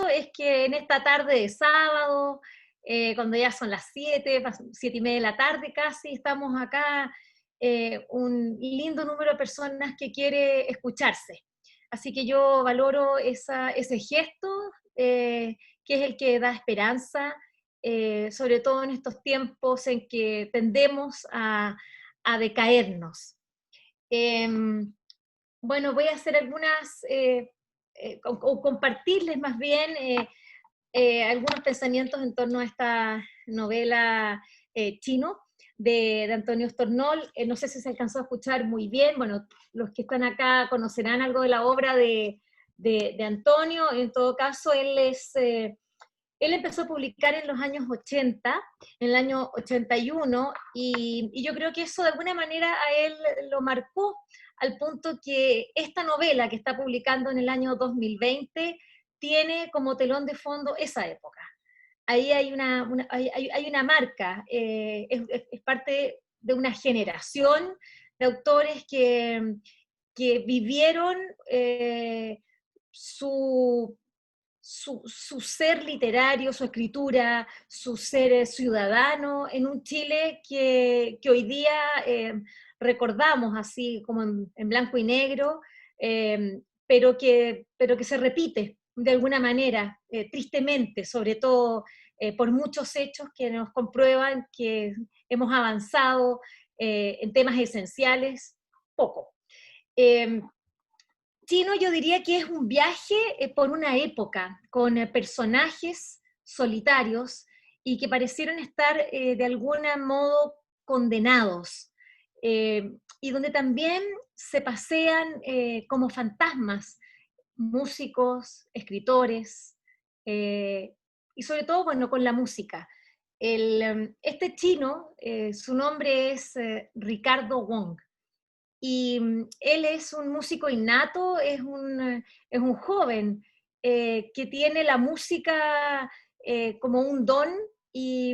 es que en esta tarde de sábado, cuando ya son las 7:30 de la tarde casi, estamos acá, un lindo número de personas que quiere escucharse. Así que yo valoro ese gesto, que es el que da esperanza, sobre todo en estos tiempos en que tendemos a decaernos. Em, bueno, voy a hacer algunas, o compartirles más bien algunos pensamientos en torno a esta novela chino de Antonio Stornol. No sé si se alcanzó a escuchar muy bien. Bueno, los que están acá conocerán algo de la obra de Antonio. En todo caso, él empezó a publicar en los años 80, en el año 81, y yo creo que eso de alguna manera a él lo marcó al punto que esta novela que está publicando en el año 2020 tiene como telón de fondo esa época. Ahí hay una marca, es parte de una generación de autores que vivieron su su ser literario, su escritura, su ser ciudadano en un Chile que hoy día recordamos así como en blanco y negro, pero que se repite de alguna manera, tristemente, sobre todo por muchos hechos que nos comprueban que hemos avanzado en temas esenciales poco. Eh, Chino yo diría que es un viaje por una época, con personajes solitarios y que parecieron estar de algún modo condenados, y donde también se pasean como fantasmas músicos, escritores, eh, y sobre todo, bueno, con la música. Este chino, su nombre es Ricardo Wong, y él es un músico innato, es un joven que tiene la música como un don y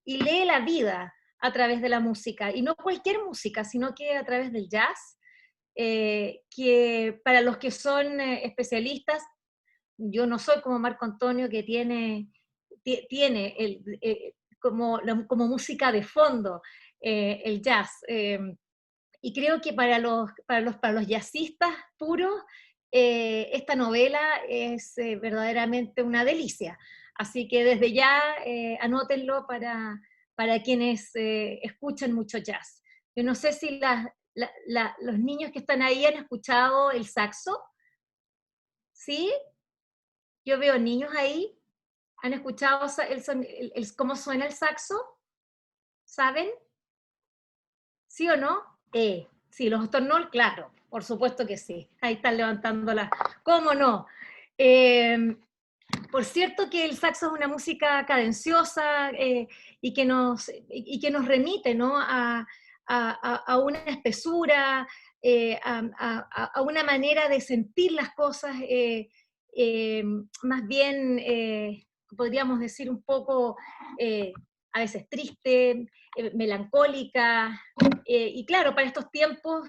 lee la vida a través de la música, y no cualquier música, sino que a través del jazz, que para los que son especialistas, yo no soy como Marco Antonio que tiene como música de fondo el jazz. Y creo que para los jazzistas puros, esta novela es verdaderamente una delicia. Así que desde ya anótenlo para quienes escuchan mucho jazz. Yo no sé si los niños que están ahí han escuchado el saxo, ¿sí? Yo veo niños ahí, ¿han escuchado cómo suena el saxo? ¿Saben? ¿Sí o no? Sí, los Stornol, claro, por supuesto que sí. Ahí están levantándola. ¿Cómo no? Eh, por cierto que el saxo es una música cadenciosa y que nos remite, ¿no? A una espesura, a una manera de sentir las cosas eh, más bien, podríamos decir, un poco a veces triste, melancólica, y claro, para estos tiempos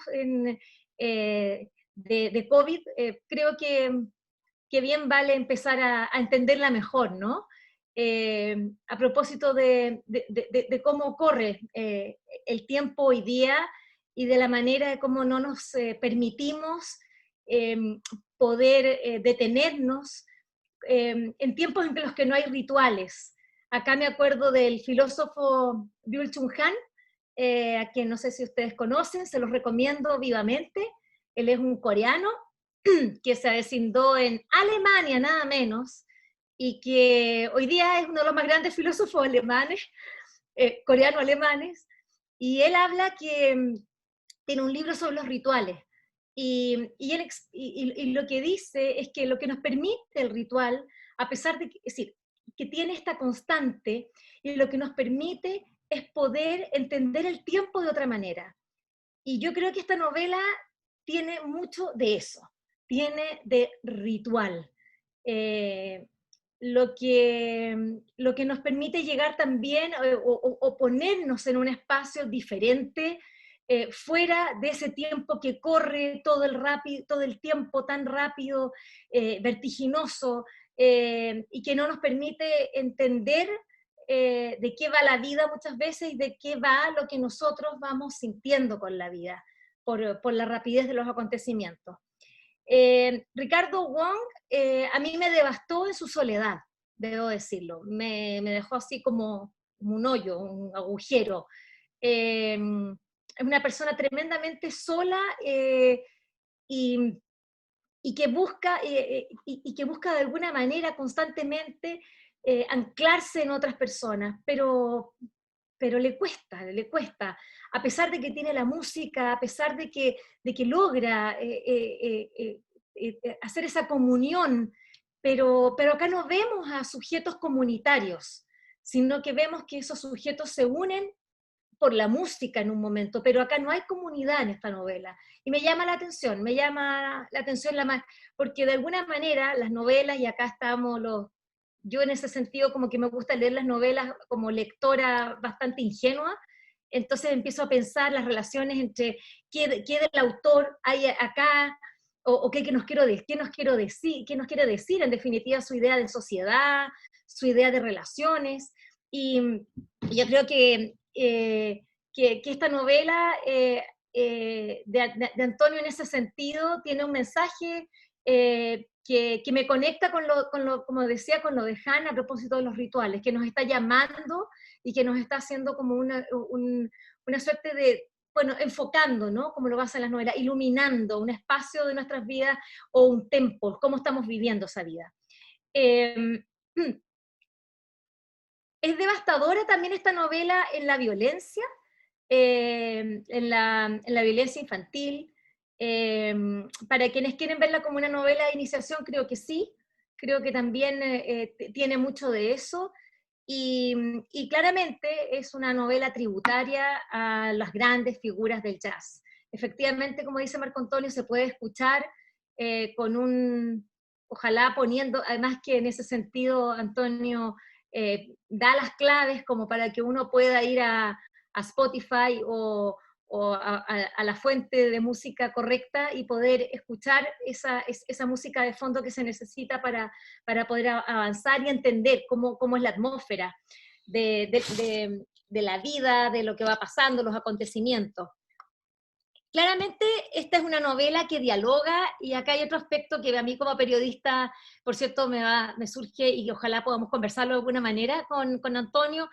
de COVID, creo que bien vale empezar a entenderla mejor, ¿no? A propósito de cómo corre el tiempo hoy día y de la manera de cómo no nos permitimos eh, poder detenernos en tiempos en los que no hay rituales. Acá me acuerdo del filósofo Byul-Chul Han, a quien no sé si ustedes conocen, se los recomiendo vivamente. Él es un coreano que se avecindó en Alemania, nada menos, y que hoy día es uno de los más grandes filósofos alemanes, coreano-alemanes, y él habla que tiene un libro sobre los rituales, y lo que dice es que lo que nos permite el ritual, a pesar de que, es decir, que tiene esta constante, y lo que nos permite es poder entender el tiempo de otra manera. Y yo creo que esta novela tiene mucho de eso, tiene de ritual. Eh, lo que nos permite llegar también o ponernos en un espacio diferente, fuera de ese tiempo que corre todo el tiempo tan rápido, vertiginoso, y que no nos permite entender de qué va la vida muchas veces y de qué va lo que nosotros vamos sintiendo con la vida, por la rapidez de los acontecimientos. Ricardo Wong a mí me devastó en su soledad, debo decirlo. Me dejó así como un hoyo, un agujero. Es una persona tremendamente sola y, y que busca de alguna manera constantemente anclarse en otras personas, pero le cuesta, a pesar de que tiene la música, a pesar de que logra hacer esa comunión, pero acá no vemos a sujetos comunitarios, sino que vemos que esos sujetos se unen por la música en un momento, pero acá no hay comunidad en esta novela. Y me llama la atención porque de alguna manera las novelas, y acá estamos yo en ese sentido como que me gusta leer las novelas como lectora bastante ingenua, entonces empiezo a pensar las relaciones entre qué del autor hay acá, o qué nos qué nos quiere decir, en definitiva, su idea de sociedad, su idea de relaciones, y yo creo que esta novela de Antonio en ese sentido tiene un mensaje que me conecta como decía, con lo de Hannah a propósito de los rituales, que nos está llamando y que nos está haciendo como una suerte de, bueno, enfocando, ¿no? Como lo pasa en las novelas, iluminando un espacio de nuestras vidas o un tempo, cómo estamos viviendo esa vida. Eh, es devastadora también esta novela en la violencia, en la violencia infantil. Para quienes quieren verla como una novela de iniciación, creo que sí, creo que también tiene mucho de eso, y claramente es una novela tributaria a las grandes figuras del jazz. Efectivamente, como dice Marco Antonio, se puede escuchar ojalá poniendo, además que en ese sentido Antonio da las claves como para que uno pueda ir a Spotify o a la fuente de música correcta y poder escuchar esa música de fondo que se necesita para poder avanzar y entender cómo es la atmósfera de la vida, de lo que va pasando, los acontecimientos. Claramente esta es una novela que dialoga, y acá hay otro aspecto que a mí como periodista, por cierto, me surge, y ojalá podamos conversarlo de alguna manera con Antonio,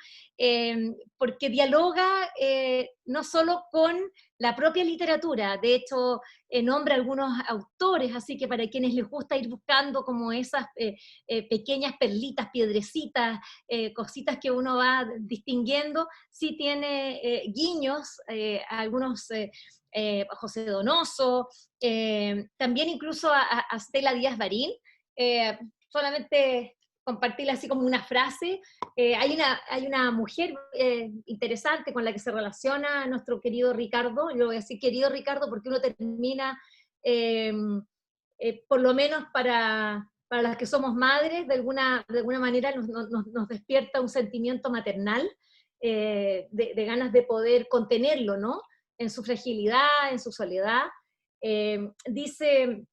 porque dialoga no solo con la propia literatura, de hecho nombra algunos autores, así que para quienes les gusta ir buscando como esas pequeñas perlitas, piedrecitas, cositas que uno va distinguiendo, sí tiene guiños a algunos José Donoso, también incluso a Stella Díaz Barín, solamente compartirle así como una frase. Hay una mujer interesante con la que se relaciona nuestro querido Ricardo, yo lo voy a decir querido Ricardo porque uno termina, por lo menos para las que somos madres, de alguna manera nos despierta un sentimiento maternal, de ganas de poder contenerlo, ¿no? En su fragilidad, en su soledad. Le dice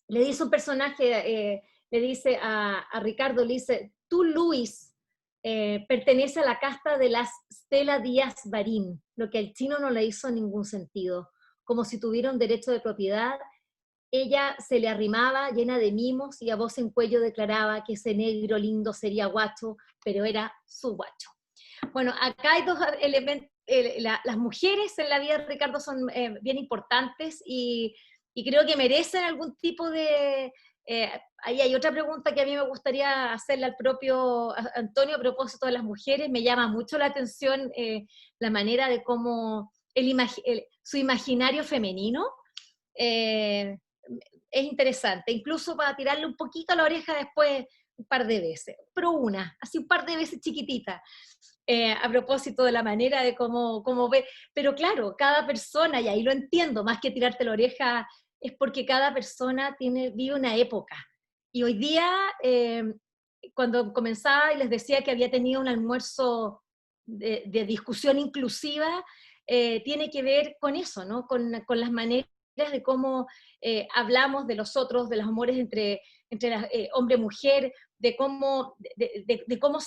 un personaje, le dice a Ricardo, le dice, tú Luis, pertenece a la casta de las Stella Díaz Barín, lo que al chino no le hizo ningún sentido, como si tuviera un derecho de propiedad. Ella se le arrimaba llena de mimos y a voz en cuello declaraba que ese negro lindo sería guacho, pero era su guacho. Bueno, acá hay dos elementos. Las mujeres en la vida de Ricardo son bien importantes y creo que merecen algún tipo de... ahí hay otra pregunta que a mí me gustaría hacerle al propio Antonio a propósito de las mujeres. Me llama mucho la atención la manera de cómo su imaginario femenino eh, es interesante, incluso para tirarle un poquito a la oreja después un par de veces, pero así un par de veces chiquitita. A propósito de la manera de cómo ve, pero claro, cada persona, y ahí lo entiendo, más que tirarte la oreja, es porque cada persona vive una época. Y hoy día, cuando comenzaba y les decía que había tenido un almuerzo de discusión inclusiva, tiene que ver con eso, ¿no? Con las maneras de cómo hablamos de los otros, de los amores entre hombre y mujer, de cómo, de cómo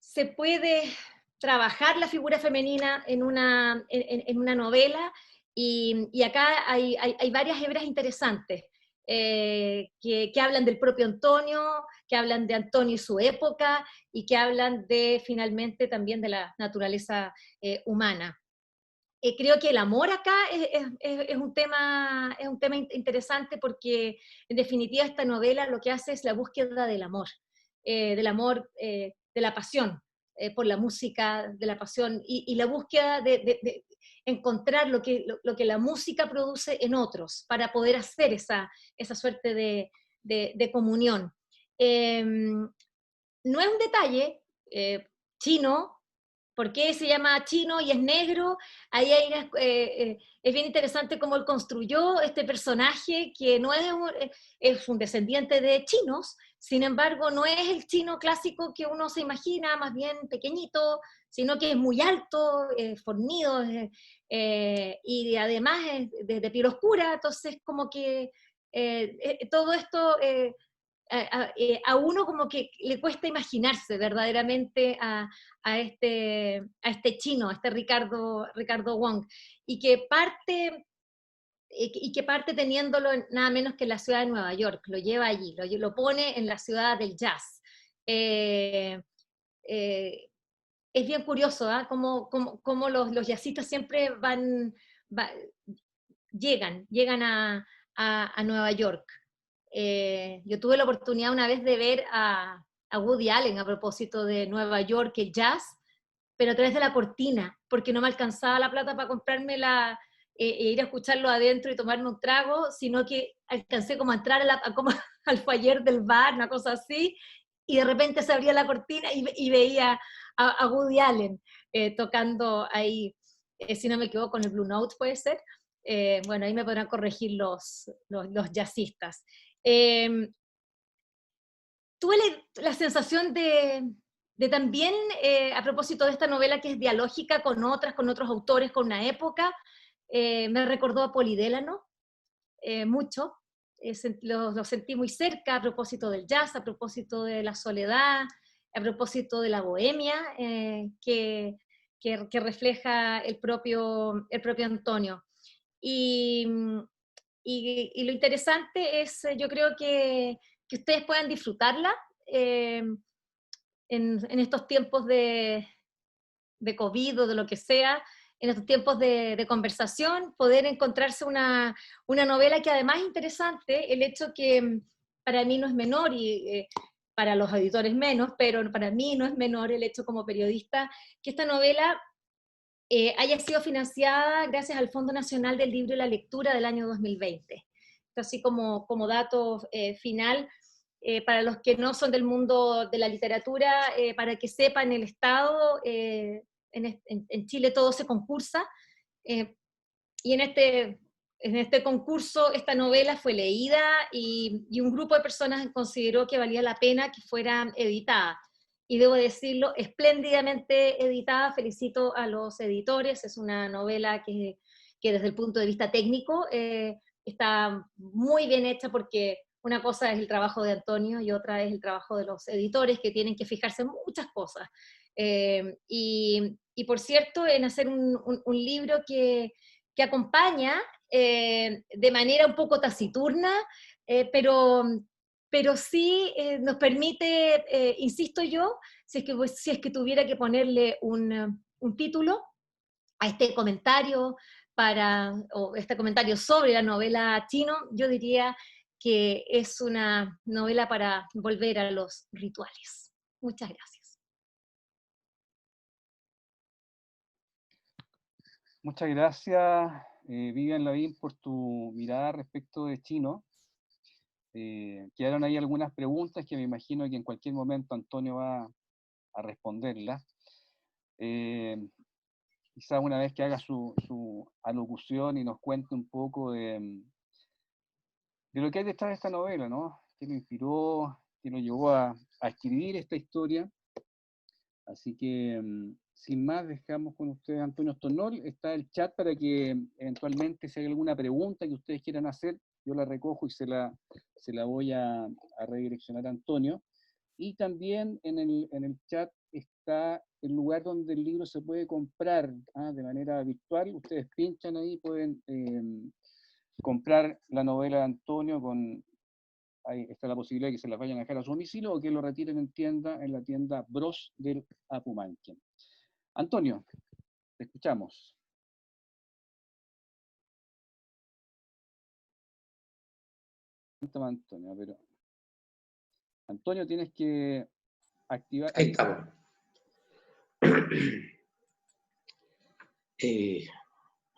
se puede trabajar la figura femenina en una novela, y acá hay varias hebras interesantes que hablan del propio Antonio, que hablan de Antonio y su época, y que hablan de, finalmente, también de la naturaleza humana. Creo que el amor acá es un tema interesante, porque en definitiva esta novela lo que hace es la búsqueda del amor, de la pasión por la música, de la pasión, y la búsqueda de encontrar lo que la música produce en otros para poder hacer esa suerte de comunión. No es un detalle, Chino. ¿Por qué se llama Chino y es negro? Ahí es bien interesante cómo él construyó este personaje, que no es un descendiente de chinos, sin embargo no es el chino clásico que uno se imagina, más bien pequeñito, sino que es muy alto, fornido, y además es de piel oscura. Entonces como que todo esto a uno como que le cuesta imaginarse verdaderamente a este chino, a este Ricardo Wong, y que parte teniéndolo nada menos que en la ciudad de Nueva York. Lo lleva allí, lo pone en la ciudad del jazz. Eh, eh, es bien curioso, ¿eh? Cómo los jazzistas siempre va- llegan a Nueva York. Yo tuve la oportunidad una vez de ver a Woody Allen a propósito de Nueva York, el jazz, pero a través de la cortina, porque no me alcanzaba la plata para comprarme e ir a escucharlo adentro y tomarme un trago, sino que alcancé como a entrar como al foyer del bar, una cosa así, y de repente se abría la cortina y veía a Woody Allen tocando ahí, si no me equivoco, con el Blue Note, puede ser. Bueno, ahí me podrán corregir los jazzistas. Eh, Tuve la sensación de también, a propósito de esta novela que es dialógica con otros autores, con una época, me recordó a Polidélano mucho. Lo sentí muy cerca a propósito del jazz, a propósito de la soledad, a propósito de la bohemia que refleja el propio Antonio. Y, y lo interesante es, yo creo que ustedes puedan disfrutarla eh, en estos tiempos de COVID o de lo que sea, en estos tiempos de conversación, poder encontrarse una novela que además es interesante, el hecho que para mí no es menor, y para los editores menos, pero para mí no es menor el hecho como periodista, que esta novela haya sido financiada gracias al Fondo Nacional del Libro y la Lectura del año 2020. Esto así como dato final, para los que no son del mundo de la literatura, para que sepan, el Estado, en Chile todo se concursa, eh, y en este concurso esta novela fue leída, y un grupo de personas consideró que valía la pena que fuera editada. Y debo decirlo, espléndidamente editada. Felicito a los editores. Es una novela que desde el punto de vista técnico está muy bien hecha, porque una cosa es el trabajo de Antonio y otra es el trabajo de los editores, que tienen que fijarse en muchas cosas. Y por cierto, en hacer un libro que acompaña de manera un poco taciturna, pero sí nos permite, insisto yo, si es que tuviera que ponerle un título a este comentario, o este comentario sobre la novela Chino, yo diría que es una novela para volver a los rituales. Muchas gracias. Muchas gracias, Vivian Lavín, por tu mirada respecto de Chino. Quedaron ahí algunas preguntas que me imagino que en cualquier momento Antonio va a responderlas. Quizás una vez que haga su alocución y nos cuente un poco de lo que hay detrás de esta novela, ¿no? ¿Qué lo inspiró? ¿Qué lo llevó a escribir esta historia? Así que sin más, dejamos con ustedes a Antonio Stornol. Está el chat para que eventualmente, si hay alguna pregunta que ustedes quieran hacer, yo la recojo y se la voy a redireccionar a Antonio. Y también en el chat está el lugar donde el libro se puede comprar de manera virtual. Ustedes pinchan ahí, pueden comprar la novela de Antonio con... Ahí está la posibilidad de que se las vayan a dejar a su domicilio o que lo retiren en la tienda Bros del Apumanque. Antonio, te escuchamos. Antonio, pero... Antonio, tienes que activar... Ahí estamos.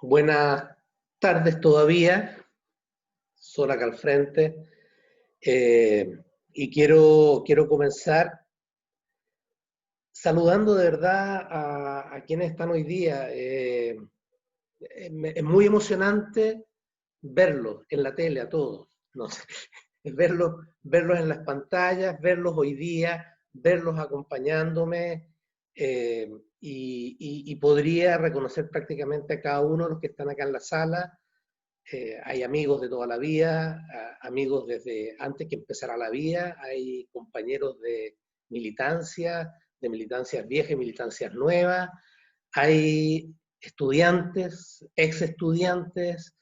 Buenas tardes todavía, sol acá al frente. Y quiero comenzar saludando de verdad a quienes están hoy día. Es muy emocionante verlos en la tele a todos. No sé, verlos en las pantallas, verlos hoy día, verlos acompañándome, y podría reconocer prácticamente a cada uno de los que están acá en la sala. Hay amigos de toda la vida, amigos desde antes que empezara la vida, hay compañeros de militancias viejas y militancias nuevas, hay estudiantes, ex estudiantes,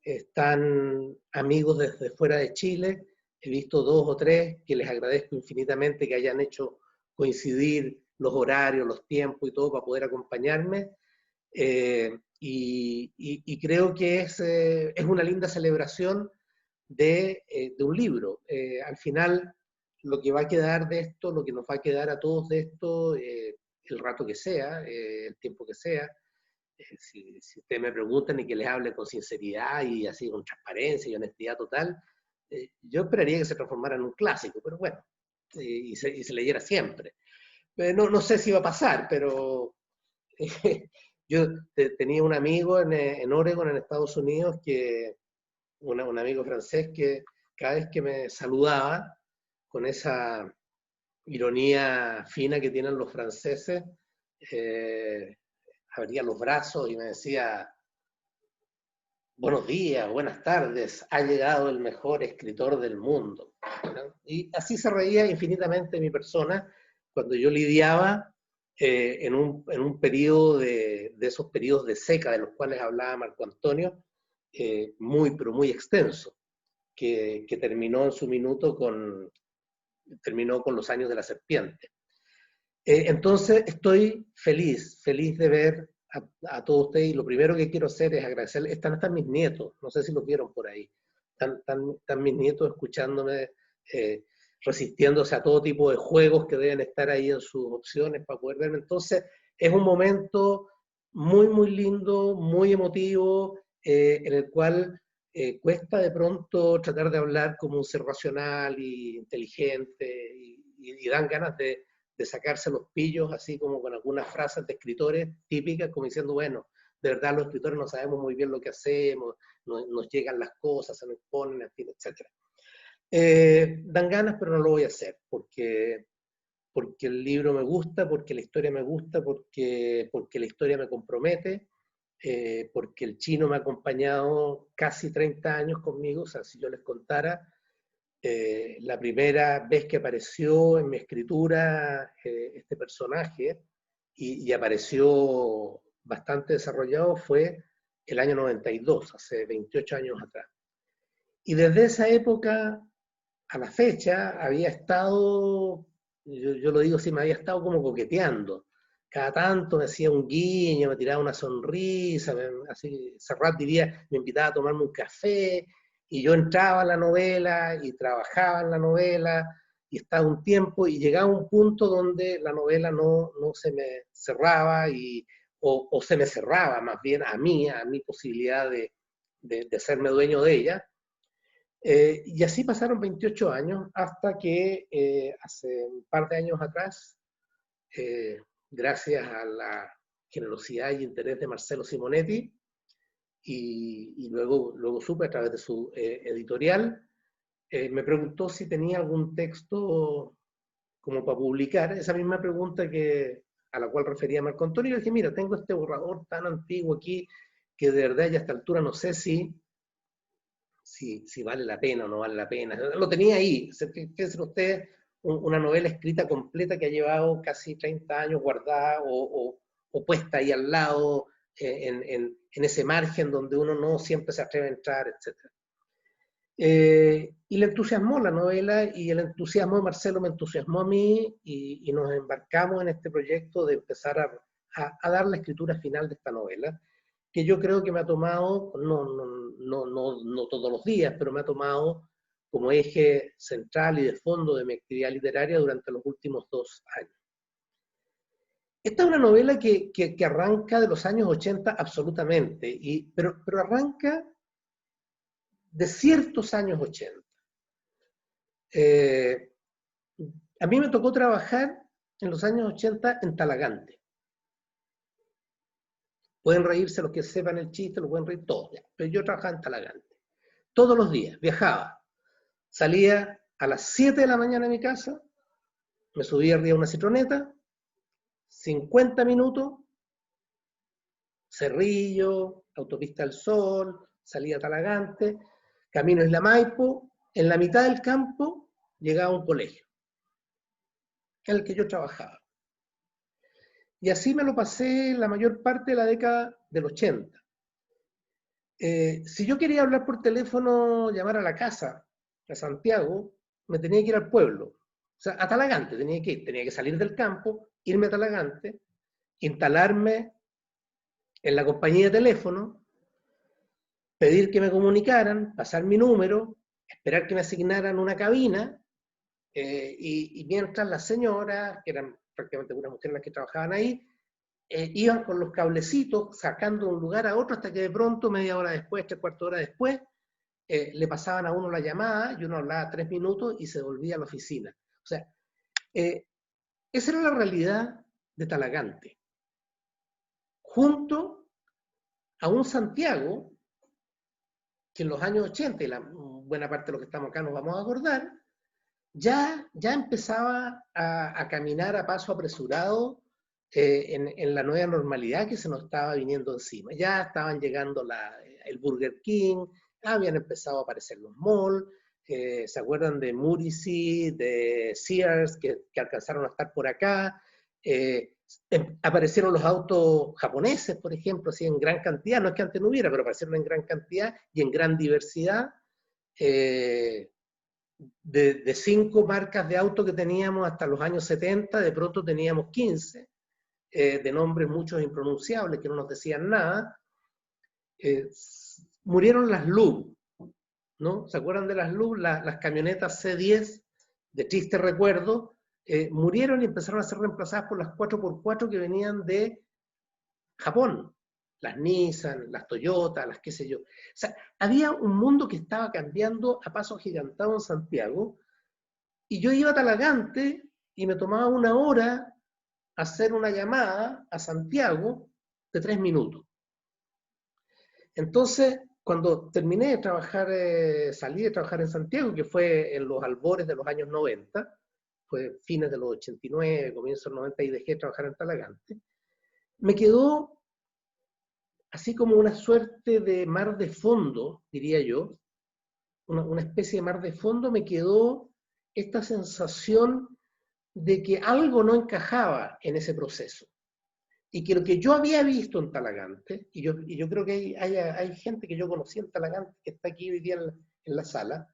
están amigos desde fuera de Chile. He visto 2 o 3 que les agradezco infinitamente que hayan hecho coincidir los horarios, los tiempos y todo para poder acompañarme. Y creo que es una linda celebración de un libro. Al final, lo que va a quedar de esto, lo que nos va a quedar a todos de esto, el rato que sea, el tiempo que sea, si ustedes me preguntan y que les hable con sinceridad y así con transparencia y honestidad total, yo esperaría que se transformara en un clásico, pero bueno, y se leyera siempre. No sé si va a pasar, pero yo tenía un amigo en Oregon, en Estados Unidos, un amigo francés que cada vez que me saludaba con esa ironía fina que tienen los franceses, abría los brazos y me decía: buenos días, buenas tardes, ha llegado el mejor escritor del mundo, ¿no? Y así se reía infinitamente mi persona cuando yo lidiaba en un periodo de esos periodos de seca de los cuales hablaba Marco Antonio, muy, pero muy extenso, que terminó en su minuto terminó con los años de la serpiente. Entonces estoy feliz de ver a todos ustedes, y lo primero que quiero hacer es agradecerles. Están mis nietos, no sé si los vieron por ahí, están mis nietos escuchándome, resistiéndose a todo tipo de juegos que deben estar ahí en sus opciones para poder verme. Entonces es un momento muy, muy lindo, muy emotivo, en el cual cuesta de pronto tratar de hablar como un ser racional y inteligente, y dan ganas de sacarse los pillos, así como con algunas frases de escritores típicas, como diciendo, bueno, de verdad los escritores no sabemos muy bien lo que hacemos, nos llegan las cosas, se nos ponen, en fin, etc. Dan ganas, pero no lo voy a hacer, porque el libro me gusta, porque la historia me gusta, porque la historia me compromete, porque el chino me ha acompañado casi 30 años conmigo. O sea, si yo les contara, la primera vez que apareció en mi escritura este personaje, y apareció bastante desarrollado, fue el año 92, hace 28 años atrás. Y desde esa época a la fecha había estado, yo lo digo así, me había estado como coqueteando. Cada tanto me hacía un guiño, me tiraba una sonrisa, así, Serrat diría, me invitaba a tomarme un café, y yo entraba a la novela y trabajaba en la novela, y estaba un tiempo, y llegaba un punto donde la novela no se me cerraba, o se me cerraba más bien a mi posibilidad de hacerme dueño de ella. Y así pasaron 28 años hasta que hace un par de años atrás, gracias a la generosidad y interés de Marcelo Simonetti, y luego supe a través de su editorial, me preguntó si tenía algún texto como para publicar. Esa misma pregunta que a la cual refería Marco Antonio, y le dije, mira, tengo este borrador tan antiguo aquí, que de verdad ya a esta altura no sé si vale la pena o no vale la pena. Lo tenía ahí. Fíjense ustedes, una novela escrita completa que ha llevado casi 30 años guardada o puesta ahí al lado, en ese margen donde uno no siempre se atreve a entrar, etc. Y le entusiasmó la novela, y el entusiasmo de Marcelo me entusiasmó a mí, y nos embarcamos en este proyecto de empezar a dar la escritura final de esta novela, que yo creo que me ha tomado, no todos los días, pero me ha tomado como eje central y de fondo de mi actividad literaria durante los últimos 2 años. Esta es una novela que arranca de los años 80 absolutamente, pero arranca de ciertos años 80. A mí me tocó trabajar en los años 80 en Talagante. Pueden reírse los que sepan el chiste, lo pueden reír todos, pero yo trabajaba en Talagante. Todos los días, viajaba. Salía a las 7 de la mañana de mi casa, me subía arriba a una citroneta, 50 minutos, Cerrillo, Autopista del Sol, salía a Talagante, camino Isla Maipo, en la mitad del campo llegaba un colegio, en el que yo trabajaba. Y así me lo pasé la mayor parte de la década del 80. Si yo quería hablar por teléfono, llamar a la casa, a Santiago, me tenía que ir al pueblo. O sea, a Talagante tenía que salir del campo, irme a Talagante, instalarme en la compañía de teléfono, pedir que me comunicaran, pasar mi número, esperar que me asignaran una cabina, y mientras las señoras, que eran prácticamente unas mujeres las que trabajaban ahí, iban con los cablecitos sacando de un lugar a otro, hasta que de pronto, media hora después, 3/4 hora después, le pasaban a uno la llamada, y uno hablaba 3 minutos y se volvía a la oficina. O sea, esa era la realidad de Talagante. Junto a un Santiago que en los años 80, y la buena parte de los que estamos acá nos vamos a acordar, ya empezaba a caminar a paso apresurado, en la nueva normalidad que se nos estaba viniendo encima. Ya estaban llegando el Burger King, habían empezado a aparecer los malls, ¿se acuerdan de Muricy, de Sears, que alcanzaron a estar por acá? Aparecieron los autos japoneses, por ejemplo, así en gran cantidad, no es que antes no hubiera, pero aparecieron en gran cantidad y en gran diversidad. De 5 marcas de auto que teníamos hasta los años 70, de pronto teníamos 15, de nombres muchos impronunciables que no nos decían nada. Murieron las LUV, ¿no? ¿Se acuerdan de las LUV? Las camionetas C10, de triste recuerdo, murieron y empezaron a ser reemplazadas por las 4x4 que venían de Japón. Las Nissan, las Toyota, las qué sé yo. O sea, había un mundo que estaba cambiando a paso agigantado en Santiago, y yo iba a Talagante y me tomaba 1 hora hacer una llamada a Santiago de 3 minutos. Entonces, cuando terminé de trabajar, salí de trabajar en Santiago, que fue en los albores de los años 90, fue fines de los 89, comienzos de los 90, y dejé de trabajar en Talagante, me quedó así como una suerte de mar de fondo, diría yo, una especie de mar de fondo. Me quedó esta sensación de que algo no encajaba en ese proceso. Y que lo que yo había visto en Talagante, y yo creo que hay gente que yo conocí en Talagante que está aquí hoy día en la sala,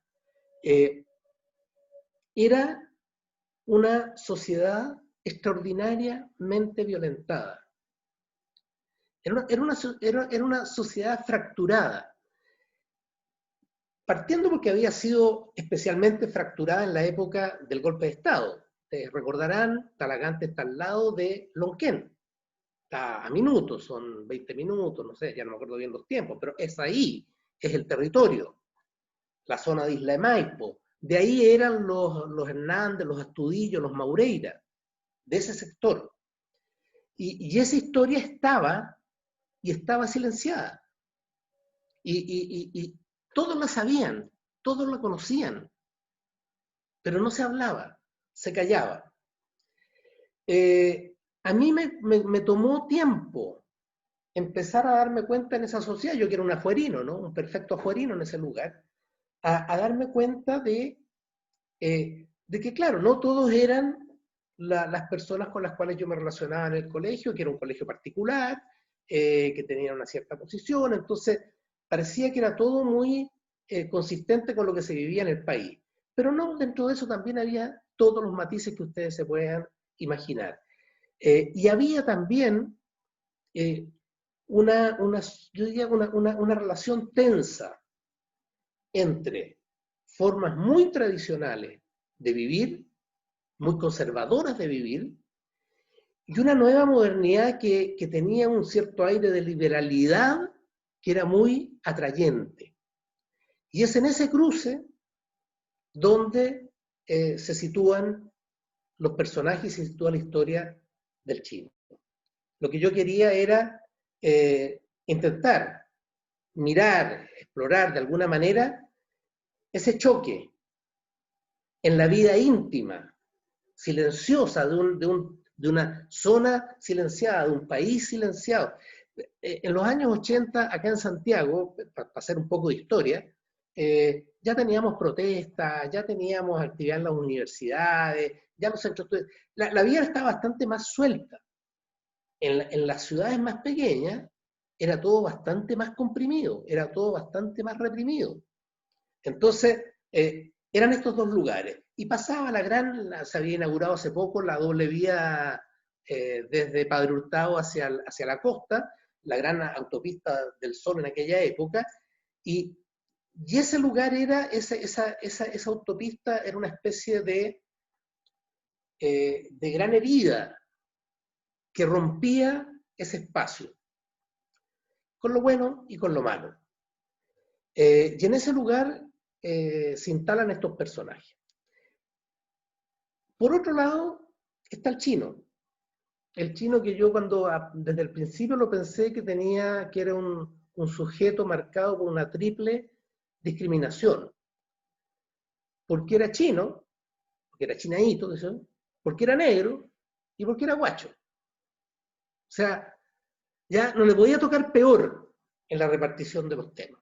era una sociedad extraordinariamente violentada. Era una sociedad fracturada. Partiendo porque había sido especialmente fracturada en la época del golpe de Estado. Ustedes recordarán, Talagante está al lado de Lonquén. Está a minutos, son 20 minutos, no sé, ya no me acuerdo bien los tiempos, pero es ahí, es el territorio. La zona de Isla de Maipo. De ahí eran los Hernández, los Astudillo, los Maureira, de ese sector. Y esa historia estaba silenciada. Y todos la sabían, todos la conocían, pero no se hablaba, se callaba. a mí me tomó tiempo empezar a darme cuenta en esa sociedad, yo que era un afuerino, ¿no? Un perfecto afuerino en ese lugar, a darme cuenta de que, claro, no todos eran las personas con las cuales yo me relacionaba en el colegio, que era un colegio particular, que tenían una cierta posición, entonces parecía que era todo muy consistente con lo que se vivía en el país. Pero no, dentro de eso también había todos los matices que ustedes se puedan imaginar. Y había también yo diría una relación tensa entre formas muy tradicionales de vivir, muy conservadoras de vivir, y una nueva modernidad que tenía un cierto aire de liberalidad que era muy atrayente. Y es en ese cruce donde se sitúan los personajes y se sitúa la historia del Chino. Lo que yo quería era intentar mirar, explorar de alguna manera ese choque en la vida íntima, silenciosa de una zona silenciada, de un país silenciado. En los años 80, acá en Santiago, para hacer un poco de historia, ya teníamos protestas, ya teníamos actividad en las universidades, ya los centros estudiantiles. La vida está bastante más suelta. En las ciudades más pequeñas era todo bastante más comprimido, era todo bastante más reprimido. Entonces, eran estos dos lugares. Y pasaba se había inaugurado hace poco la doble vía desde Padre Hurtado hacia la costa, la gran autopista del Sol en aquella época, y ese lugar era, esa autopista era una especie de gran herida que rompía ese espacio, con lo bueno y con lo malo. Y en ese lugar se instalan estos personajes. Por otro lado, está el Chino. El Chino que yo desde el principio lo pensé que era un sujeto marcado por una triple discriminación. Porque era chino, porque era chinadito, porque era negro y porque era guacho. O sea, ya no le podía tocar peor en la repartición de los temas.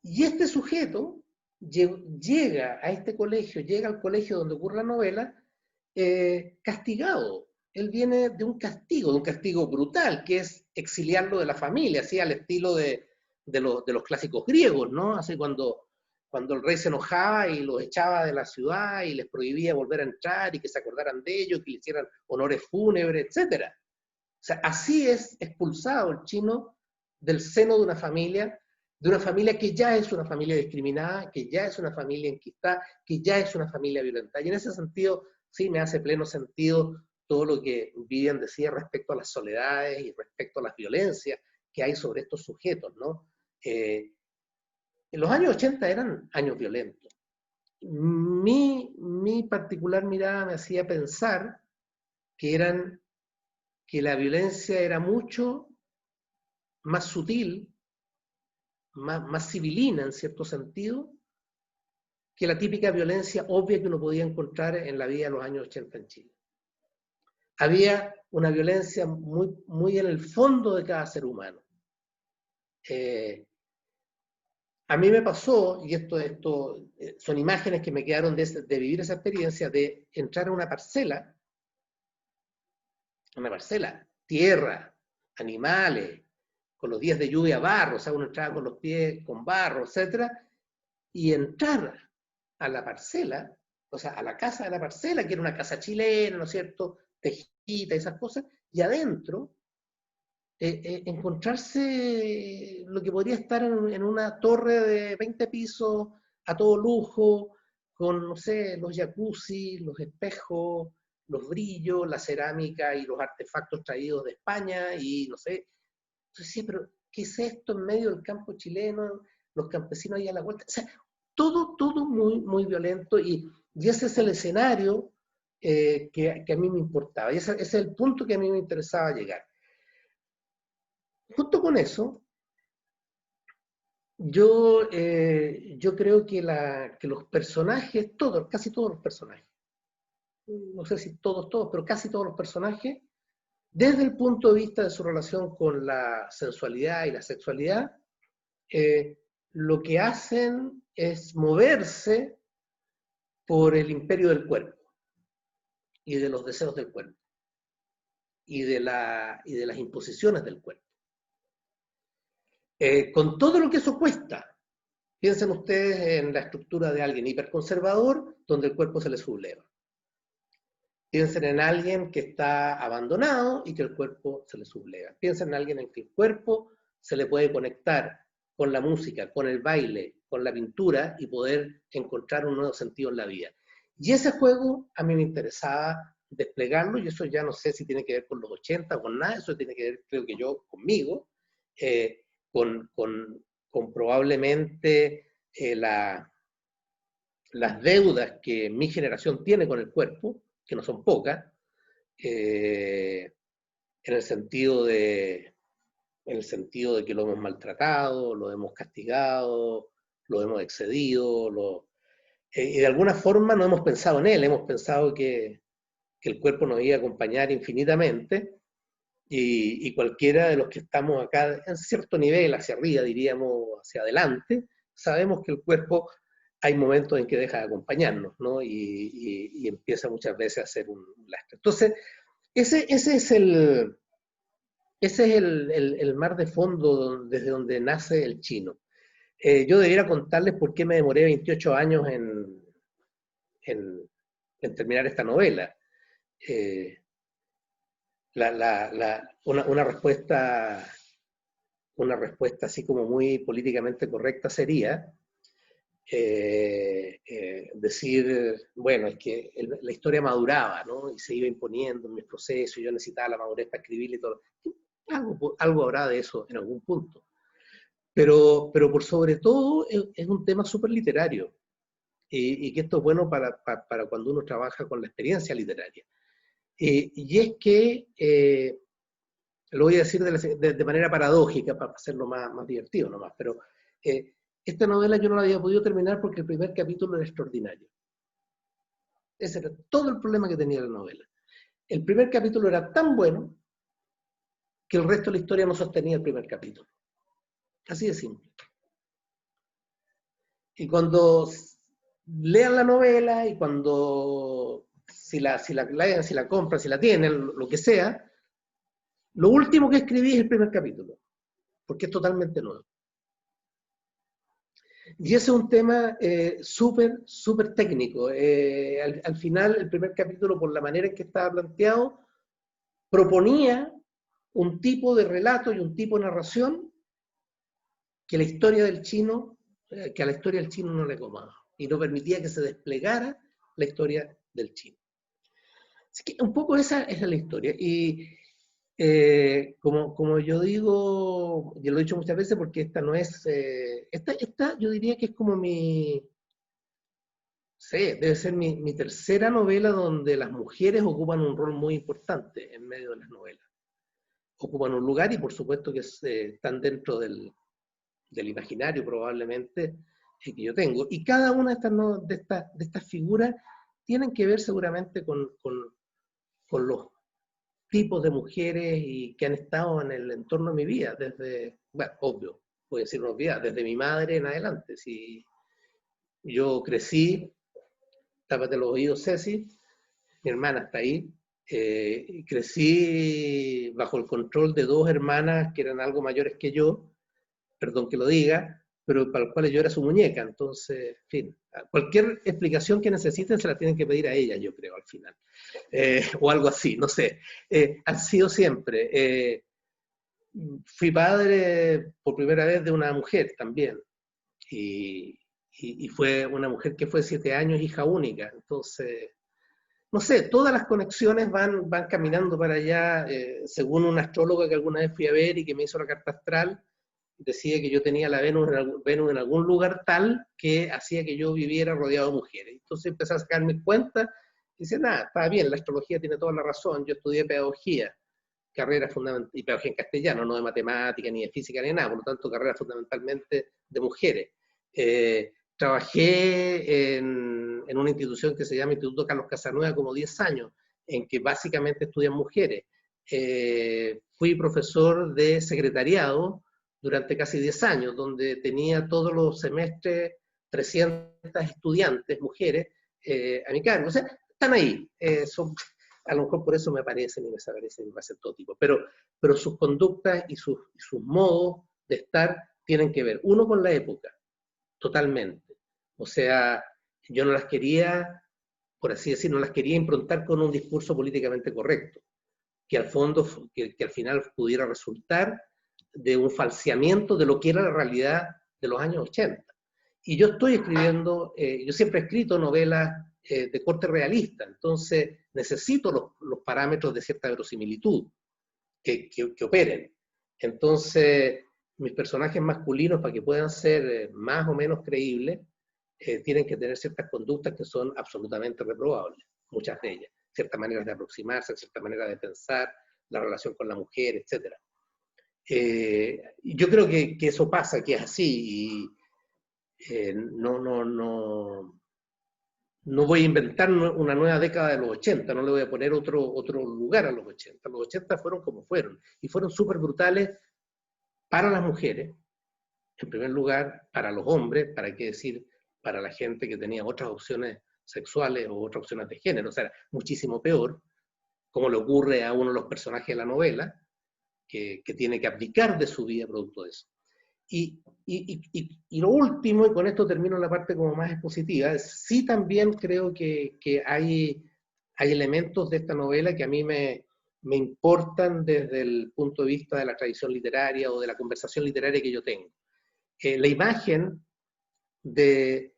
Y este sujeto llega a este colegio, llega al colegio donde ocurre la novela, castigado. Él viene de un castigo brutal, que es exiliarlo de la familia, así al estilo de los clásicos griegos, ¿no? Así cuando el rey se enojaba y los echaba de la ciudad y les prohibía volver a entrar y que se acordaran de ellos, que le hicieran honores fúnebres, etc. O sea, así es expulsado el chino del seno de una familia que ya es una familia discriminada, que ya es una familia enquistada, que ya es una familia violenta. Y en ese sentido, sí me hace pleno sentido todo lo que Vivian decía respecto a las soledades y respecto a las violencias que hay sobre estos sujetos, ¿no? En los años 80 eran años violentos. Mi particular mirada me hacía pensar que la violencia era mucho más sutil, más civilina en cierto sentido, que la típica violencia obvia que uno podía encontrar en la vida de los años 80 en Chile. Había una violencia muy, muy en el fondo de cada ser humano. A mí me pasó, y esto son imágenes que me quedaron de vivir esa experiencia, de entrar a una parcela, tierra, animales, con los días de lluvia, barro, o sea, uno entraba con los pies con barro, etc., y entrar a la parcela, o sea, a la casa de la parcela, que era una casa chilena, ¿no es cierto?, tejita, esas cosas, y adentro encontrarse lo que podría estar en una torre de 20 pisos, a todo lujo, con, no sé, los jacuzzi, los espejos, los brillos, la cerámica y los artefactos traídos de España, y no sé. Entonces, sí, pero ¿qué es esto en medio del campo chileno? Los campesinos ahí a la vuelta. O sea, todo muy, muy violento, y ese es el escenario que a mí me importaba, y ese es el punto que a mí me interesaba llegar. Junto con eso, yo creo que los personajes, casi todos los personajes, no sé si todos, pero casi todos los personajes, desde el punto de vista de su relación con la sensualidad y la sexualidad, lo que hacen es moverse por el imperio del cuerpo y de los deseos del cuerpo y de las imposiciones del cuerpo. Con todo lo que eso cuesta, piensen ustedes en la estructura de alguien hiperconservador donde el cuerpo se le subleva. Piensen en alguien que está abandonado y que el cuerpo se le subleva. Piensen en alguien en que el cuerpo se le puede conectar con la música, con el baile, con la pintura y poder encontrar un nuevo sentido en la vida. Y ese juego a mí me interesaba desplegarlo, y eso ya no sé si tiene que ver con los 80 o con nada, eso tiene que ver, creo que yo, conmigo, con probablemente las deudas que mi generación tiene con el cuerpo, que no son pocas, en el sentido de que lo hemos maltratado, lo hemos castigado, lo hemos excedido, y de alguna forma no hemos pensado en él, hemos pensado que el cuerpo nos iba a acompañar infinitamente, y cualquiera de los que estamos acá en cierto nivel, hacia arriba, diríamos, hacia adelante, sabemos que el cuerpo hay momentos en que deja de acompañarnos, ¿no? Y empieza muchas veces a ser un lastre. Entonces, ese es el mar de fondo desde donde nace el chino. Yo debiera contarles por qué me demoré 28 años en terminar esta novela. Una respuesta así como muy políticamente correcta sería decir, bueno, es que la historia maduraba, ¿no? Y se iba imponiendo en mis procesos, y yo necesitaba la madurez para escribir y todo. Algo habrá de eso en algún punto. Pero por sobre todo es un tema súper literario, y que esto es bueno para cuando uno trabaja con la experiencia literaria. Y es que, lo voy a decir de manera paradójica para hacerlo más divertido nomás, pero esta novela yo no la había podido terminar porque el primer capítulo era extraordinario. Ese era todo el problema que tenía la novela. El primer capítulo era tan bueno que el resto de la historia no sostenía el primer capítulo. Así de simple. Y cuando lean la novela y cuando, si la lean, si la compran, si la tienen, lo que sea, lo último que escribí es el primer capítulo, porque es totalmente nuevo. Y ese es un tema súper técnico. Al final, el primer capítulo, por la manera en que estaba planteado, proponía un tipo de relato y un tipo de narración que a la historia del chino no le acomodaba, y no permitía que se desplegara la historia del chino. Así que un poco esa es la historia. Y como yo digo, yo lo he dicho muchas veces porque esta no es, esta yo diría que es como debe ser mi tercera novela donde las mujeres ocupan un rol muy importante en medio de las novelas. Ocupan un lugar y por supuesto que están dentro del imaginario probablemente que yo tengo. Y cada una de estas figuras tienen que ver seguramente con los tipos de mujeres y que han estado en el entorno de mi vida, desde, bueno, obvio, voy a decir una obviedad, desde mi madre en adelante. Si yo crecí, tápate los oídos, Ceci, mi hermana está ahí, crecí bajo el control de dos hermanas que eran algo mayores que yo, perdón que lo diga, pero para los cuales yo era su muñeca. Entonces, en fin, cualquier explicación que necesiten se la tienen que pedir a ella, yo creo, al final. O algo así, no sé. Han sido siempre. Fui padre por primera vez de una mujer también. Y fue una mujer que fue 7 años hija única. Entonces, no sé, todas las conexiones van caminando para allá, según un astrólogo que alguna vez fui a ver y que me hizo la carta astral. Decía que yo tenía la Venus en algún lugar tal que hacía que yo viviera rodeado de mujeres. Entonces empecé a sacar mis cuentas y decía, nada, está bien, la astrología tiene toda la razón. Yo estudié pedagogía, carrera fundamental, y pedagogía en castellano, no de matemática, ni de física, ni de nada, por lo tanto, carrera fundamentalmente de mujeres. Trabajé en en una institución que se llama Instituto Carlos Casanueva como 10 años, en que básicamente estudian mujeres. Fui profesor de secretariado durante casi 10 años, donde tenía todos los semestres 300 estudiantes, mujeres, a mi cargo. O sea, están ahí. A lo mejor por eso me aparecen y me desaparecen y me hacen todo tipo. Pero sus conductas y sus modos de estar tienen que ver, uno, con la época, totalmente. O sea, yo no las quería, por así decir, no las quería improntar con un discurso políticamente correcto, que al fondo, que al final pudiera resultar de un falseamiento de lo que era la realidad de los años 80. Y yo estoy escribiendo, yo siempre he escrito novelas de corte realista, entonces necesito los parámetros de cierta verosimilitud que operen. Entonces, mis personajes masculinos, para que puedan ser más o menos creíbles, tienen que tener ciertas conductas que son absolutamente reprobables, muchas de ellas, ciertas maneras de aproximarse, cierta manera de pensar, la relación con la mujer, etc. Yo creo que eso pasa, que es así, y no voy a inventar una nueva década de los 80, no le voy a poner otro lugar a los 80. Los 80 fueron como fueron, y fueron súper brutales para las mujeres, en primer lugar, para los hombres, para qué decir, para la gente que tenía otras opciones sexuales o otras opciones de género, o sea, muchísimo peor, como le ocurre a uno de los personajes de la novela, que tiene que abdicar de su vida producto de eso. Y lo último, y con esto termino la parte como más expositiva, sí también creo que hay elementos de esta novela que a mí me importan desde el punto de vista de la tradición literaria o de la conversación literaria que yo tengo. La imagen de...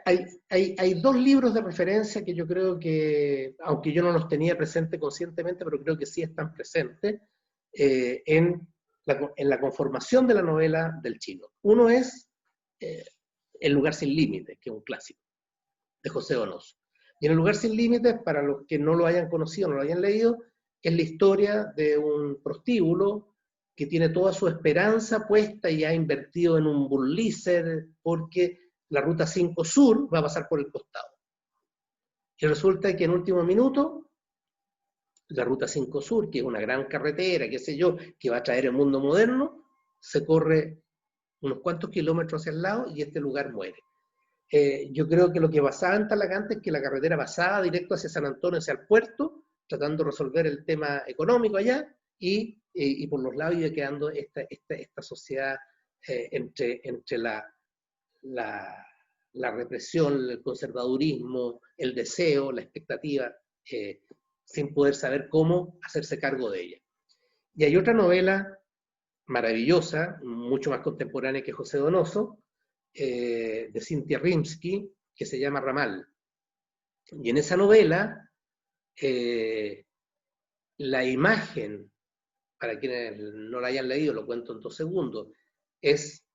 Hay dos libros de referencia que yo creo que, aunque yo no los tenía presentes conscientemente, pero creo que sí están presentes en la conformación de la novela del Chino. Uno es El lugar sin límites, que es un clásico, de José Donoso. Y en El lugar sin límites, para los que no lo hayan conocido, no lo hayan leído, es la historia de un prostíbulo que tiene toda su esperanza puesta y ha invertido en un bullícer porque la Ruta 5 Sur va a pasar por el costado. Y resulta que en último minuto, la Ruta 5 Sur, que es una gran carretera, qué sé yo, que va a traer el mundo moderno, se corre unos cuantos kilómetros hacia el lado y este lugar muere. Yo creo que lo que pasaba en Talagante es que la carretera pasaba directo hacia San Antonio, hacia el puerto, tratando de resolver el tema económico allá, y por los lados iba quedando esta sociedad entre la represión, el conservadurismo, el deseo, la expectativa, sin poder saber cómo hacerse cargo de ella. Y hay otra novela maravillosa, mucho más contemporánea que José Donoso, de Cynthia Rimsky, que se llama Ramal. Y en esa novela, la imagen, para quienes no la hayan leído, lo cuento en 2 segundos, es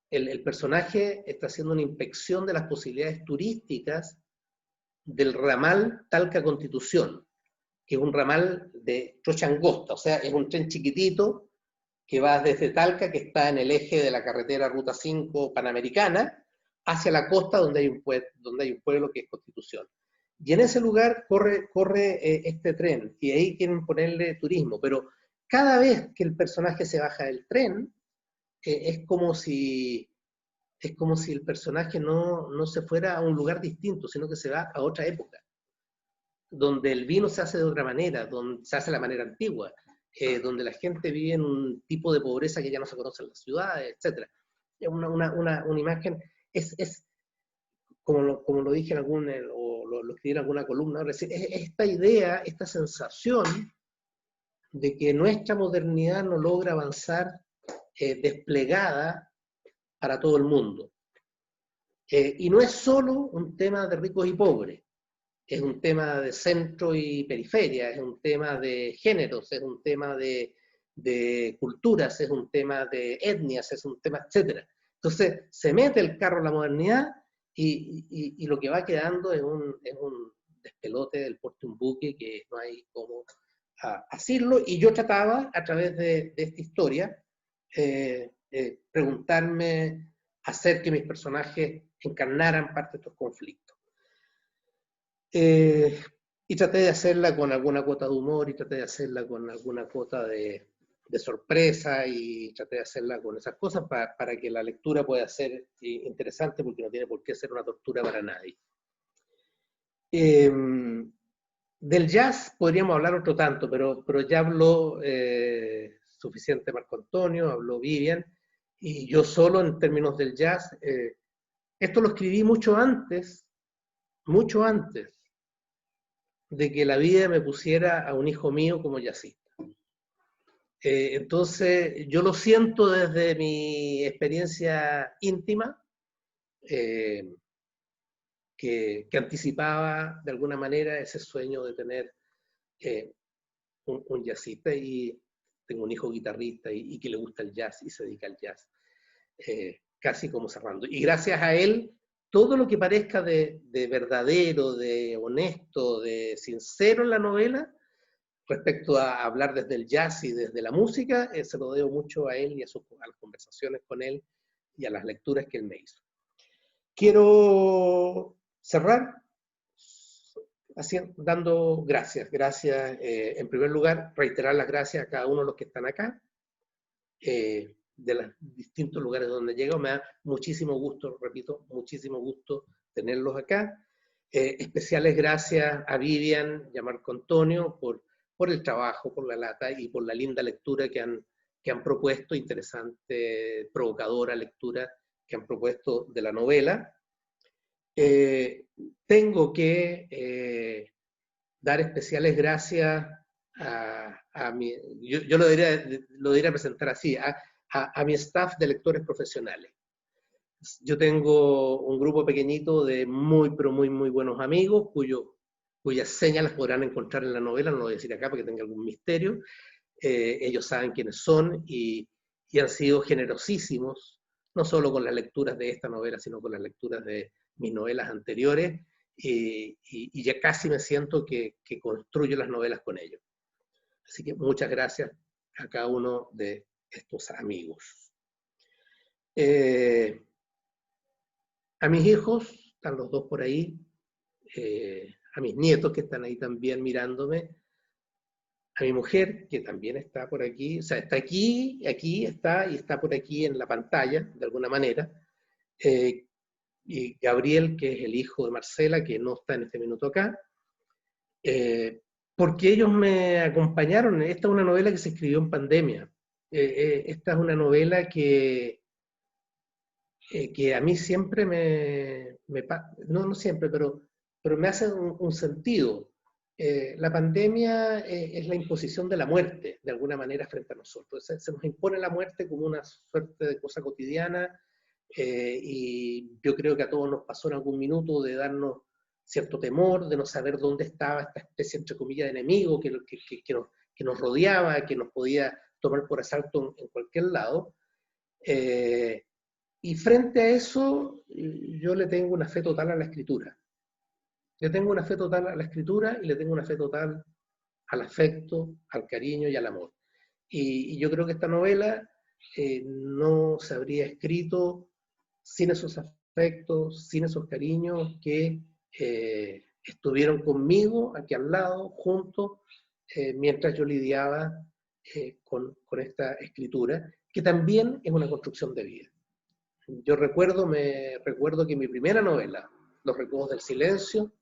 el personaje está haciendo una inspección de las posibilidades turísticas del ramal Talca-Constitución, que es un ramal de trocha angosta, o sea, es un tren chiquitito que va desde Talca, que está en el eje de la carretera Ruta 5 Panamericana, hacia la costa donde hay un pueblo que es Constitución. Y en ese lugar corre este tren, y ahí quieren ponerle turismo, pero cada vez que el personaje se baja del tren, es como si el personaje no se fuera a un lugar distinto, sino que se va a otra época, donde el vino se hace de otra manera, donde se hace de la manera antigua, donde la gente vive en un tipo de pobreza que ya no se conoce en las ciudades, etc. Es una imagen, es como lo dije en o lo escribí en alguna columna, es esta idea, esta sensación de que nuestra modernidad no logra avanzar desplegada para todo el mundo. Y no es solo un tema de ricos y pobres, es un tema de centro y periferia, es un tema de géneros, es un tema de culturas, es un tema de etnias, es un tema, etc. Entonces, se mete el carro en la modernidad y lo que va quedando es un despelote del porte un buque que no hay cómo asirlo. Y yo trataba, a través de esta historia, preguntarme, hacer que mis personajes encarnaran parte de estos conflictos. Y traté de hacerla con alguna cuota de humor, y traté de hacerla con alguna cuota de sorpresa, y traté de hacerla con esas cosas para que la lectura pueda ser interesante, porque no tiene por qué ser una tortura para nadie. Del jazz podríamos hablar otro tanto, pero ya habló suficiente Marco Antonio, habló Vivian, y yo solo en términos del jazz, esto lo escribí mucho antes de que la vida me pusiera a un hijo mío como jazzista. Entonces, yo lo siento desde mi experiencia íntima, que anticipaba de alguna manera ese sueño de tener un jazzista, y tengo un hijo guitarrista y que le gusta el jazz y se dedica al jazz, casi como cerrando. Y gracias a él, todo lo que parezca de verdadero, de honesto, de sincero en la novela, respecto a hablar desde el jazz y desde la música, se lo debo mucho a él y a las conversaciones con él y a las lecturas que él me hizo. Quiero cerrar dando gracias. Gracias, en primer lugar, reiterar las gracias a cada uno de los que están acá, de los distintos lugares donde llego. Me da muchísimo gusto, repito, muchísimo gusto tenerlos acá. Especiales gracias a Vivian y a Marco Antonio por el trabajo, por la lata y por la linda lectura que han propuesto, interesante, provocadora lectura que han propuesto de la novela. Tengo que dar especiales gracias a mi, yo lo diría presentar así, a mi staff de lectores profesionales. Yo tengo un grupo pequeñito de pero muy buenos amigos, cuyas señas las podrán encontrar en la novela, no lo voy a decir acá porque tenga algún misterio. Ellos saben quiénes son y han sido generosísimos, no solo con las lecturas de esta novela, sino con las lecturas de mis novelas anteriores, y ya casi me siento que construyo las novelas con ellos. Así que muchas gracias a cada uno de estos amigos. A mis hijos, están los dos por ahí, a mis nietos que están ahí también mirándome, a mi mujer, que también está por aquí, o sea, está aquí está, y está por aquí en la pantalla, de alguna manera, y Gabriel, que es el hijo de Marcela, que no está en este minuto acá, porque ellos me acompañaron. Esta es una novela que se escribió en pandemia. Esta es una novela que a mí siempre no siempre, pero me hace un sentido. La pandemia es la imposición de la muerte, de alguna manera, frente a nosotros. Se nos impone la muerte como una suerte de cosa cotidiana, y yo creo que a todos nos pasó en algún minuto de darnos cierto temor, de no saber dónde estaba esta especie, entre comillas, de enemigo que nos rodeaba, que nos podía tomar por asalto en cualquier lado. Y frente a eso, yo le tengo una fe total a la escritura. Le tengo una fe total a la escritura y le tengo una fe total al afecto, al cariño y al amor. Y yo creo que esta novela no se habría escrito sin esos afectos, sin esos cariños que estuvieron conmigo, aquí al lado, juntos, mientras yo lidiaba con esta escritura, que también es una construcción de vida. Yo recuerdo que mi primera novela, Los Recodos del Silencio,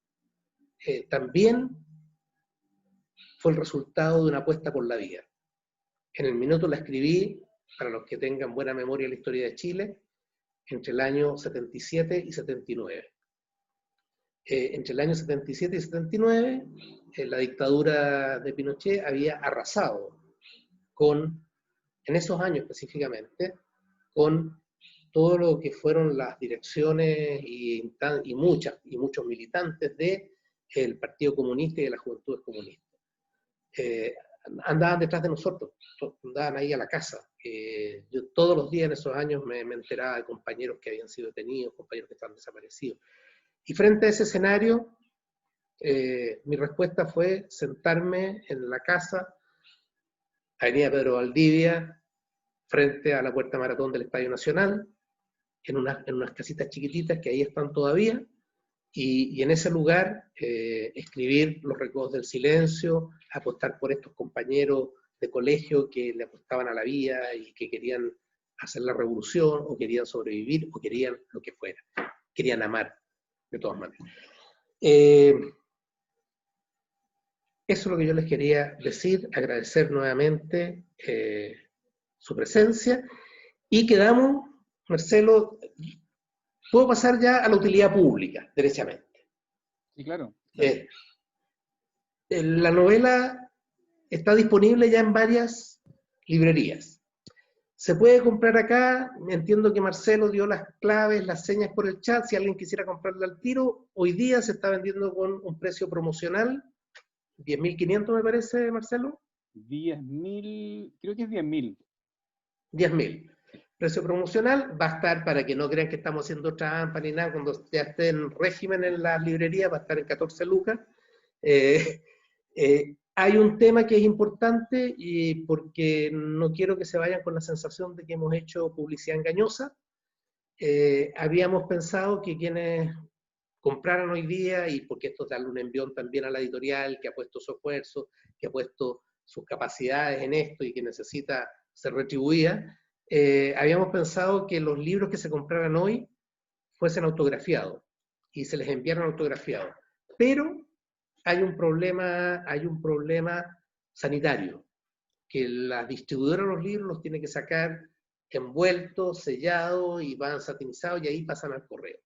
también fue el resultado de una apuesta por la vida. En el minuto la escribí, para los que tengan buena memoria de la historia de Chile, entre el año 77 y 79. Entre el año 77 y 79, la dictadura de Pinochet había arrasado en esos años específicamente, con todo lo que fueron las direcciones y muchos militantes del Partido Comunista y de las Juventudes Comunistas. Andaban detrás de nosotros, andaban ahí a la casa. Yo todos los días en esos años me enteraba de compañeros que habían sido detenidos, compañeros que estaban desaparecidos. Y frente a ese escenario, mi respuesta fue sentarme en la casa, Avenida Pedro Valdivia, frente a la Puerta Maratón del Estadio Nacional, en unas casitas chiquititas que ahí están todavía, y en ese lugar escribir Los Recodos del Silencio, apostar por estos compañeros de colegio que le apostaban a la vida y que querían hacer la revolución, o querían sobrevivir, o querían lo que fuera. Querían amar, de todas maneras. Eso es lo que yo les quería decir, agradecer nuevamente su presencia, y quedamos, Marcelo, puedo pasar ya a la utilidad pública, derechamente. Sí, claro. La novela está disponible ya en varias librerías. Se puede comprar acá, entiendo que Marcelo dio las claves, las señas por el chat, si alguien quisiera comprarla al tiro. Hoy día se está vendiendo con un precio promocional, 10.500 me parece, Marcelo. 10.000, creo que es 10.000. 10.000. Precio promocional va a estar, para que no crean que estamos haciendo trampa ni nada, cuando ya esté en régimen en las librerías, va a estar en 14 lucas. Hay un tema que es importante, y porque no quiero que se vayan con la sensación de que hemos hecho publicidad engañosa. Habíamos pensado que quienes compraran hoy día, y porque esto da un envión también a la editorial, que ha puesto su esfuerzo, que ha puesto sus capacidades en esto y que necesita ser retribuida, habíamos pensado que los libros que se compraran hoy fuesen autografiados y se les enviaran autografiados. Pero hay un problema sanitario, que la distribuidora de los libros los tiene que sacar envueltos, sellados, y van satinizados, y ahí pasan al correo.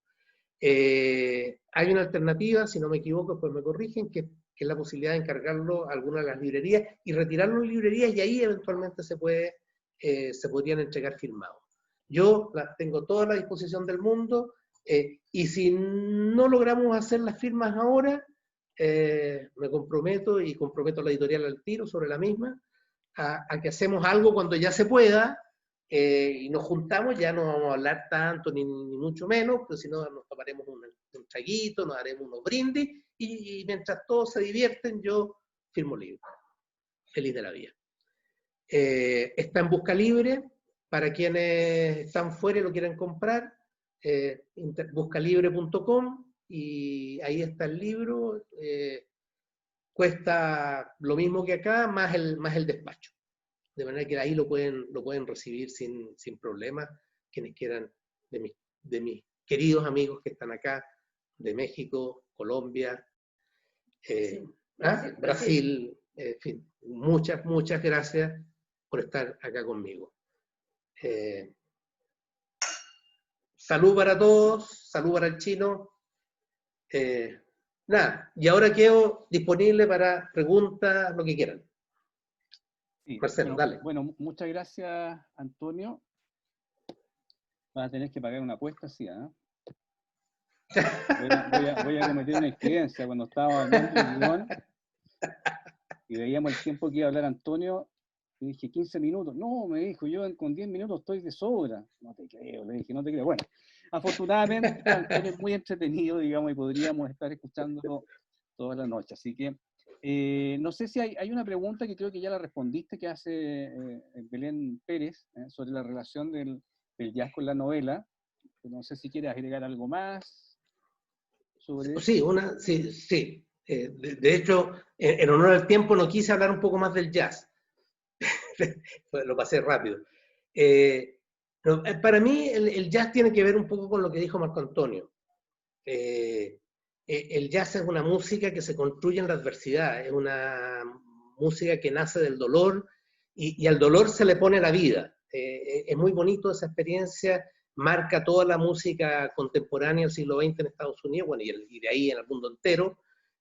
Hay una alternativa, si no me equivoco, pues me corrigen, que es la posibilidad de encargarlo a alguna de las librerías y retirarlo en librerías, y ahí eventualmente se podrían entregar firmados. Yo tengo toda la disposición del mundo, y si no logramos hacer las firmas ahora, me comprometo, y comprometo a la editorial al tiro sobre la misma, a que hacemos algo cuando ya se pueda, y nos juntamos. Ya no vamos a hablar tanto, ni mucho menos, pero si no nos tomaremos un traguito, nos haremos unos brindis, y mientras todos se divierten, yo firmo libros. Feliz de la vida. Está en Busca Libre, para quienes están fuera y lo quieren comprar, buscalibre.com, y ahí está el libro. Cuesta lo mismo que acá, más el despacho. De manera que ahí lo pueden recibir sin problema quienes quieran, de mis queridos amigos que están acá, de México, Colombia, Brasil, en fin. Muchas gracias por estar acá conmigo. Salud para todos, salud para el chino. Nada, y ahora quedo disponible para preguntas, lo que quieran. Sí, Marcelo, dale. Bueno, muchas gracias, Antonio. Vas a tener que pagar una apuesta, sí, ¿eh? Voy a cometer una experiencia. Cuando estaba hablando el guión y veíamos el tiempo que iba a hablar Antonio, le dije 15 minutos. No, me dijo, yo con 10 minutos estoy de sobra. No te creo, le dije, no te creo. Bueno, afortunadamente Antonio es muy entretenido, digamos, y podríamos estar escuchándolo toda la noche. Así que no sé si hay una pregunta que creo que ya la respondiste, que hace Belén Pérez, sobre la relación del jazz con la novela. No sé si quieres agregar algo más sobre eso. Sí. De hecho, en honor al tiempo, no quise hablar un poco más del jazz. Lo pasé rápido. Para mí, el jazz tiene que ver un poco con lo que dijo Marco Antonio. El jazz es una música que se construye en la adversidad, es una música que nace del dolor, y al dolor se le pone la vida. Es muy bonito esa experiencia, marca toda la música contemporánea del siglo XX en Estados Unidos, bueno, y de ahí en el mundo entero.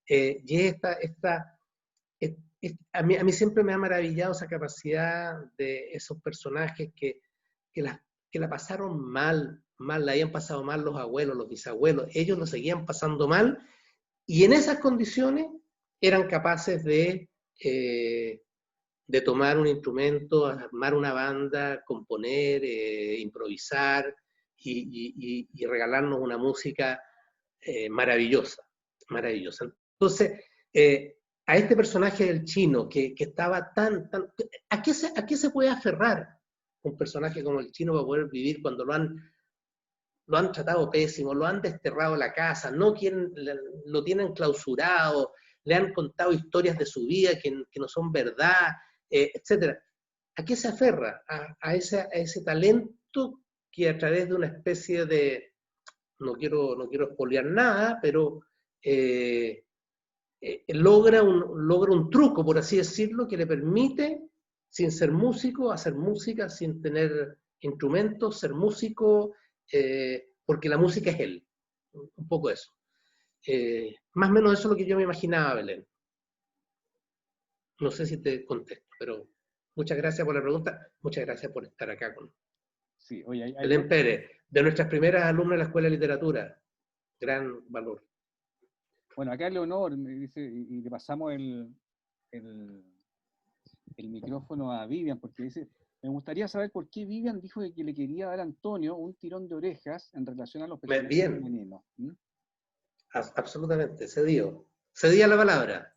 Y a mí siempre me ha maravillado esa capacidad de esos personajes que la pasaron mal, la habían pasado mal los abuelos, los bisabuelos, ellos lo seguían pasando mal, y en esas condiciones eran capaces de tomar un instrumento, armar una banda, componer, improvisar, y regalarnos una música maravillosa. Entonces, a este personaje del chino, que estaba tan... ¿A qué se puede aferrar un personaje como el chino para poder vivir cuando lo han lo han tratado pésimo, lo han desterrado de la casa, no quieren, lo tienen clausurado, le han contado historias de su vida que no son verdad, etc. ¿A qué se aferra? A ese talento que a través de una especie de, no quiero espolear nada, pero logra un truco, por así decirlo, que le permite, sin ser músico, hacer música, sin tener instrumentos, ser músico, porque la música es él. Un poco eso. Más o menos eso es lo que yo me imaginaba, Belén. No sé si te contesto, pero muchas gracias por la pregunta, muchas gracias por estar acá con Sí, oye, Belén Pérez, de nuestras primeras alumnas de la Escuela de Literatura. Gran valor. Bueno, acá Leonor me dice, y le pasamos el micrófono a Vivian, porque dice, me gustaría saber por qué Vivian dijo que le quería dar a Antonio un tirón de orejas en relación a los personajes femeninos. Absolutamente, cedía la palabra.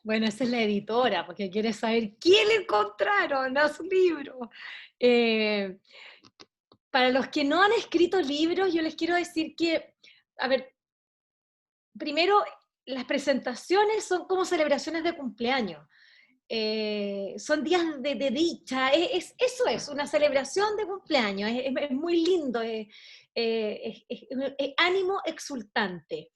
Bueno, esa es la editora, porque quiere saber quién le encontraron a su libro. Para los que no han escrito libros, yo les quiero decir que, a ver, primero, las presentaciones son como celebraciones de cumpleaños. Son días de dicha, eso es, una celebración de cumpleaños, es muy lindo, es ánimo exultante.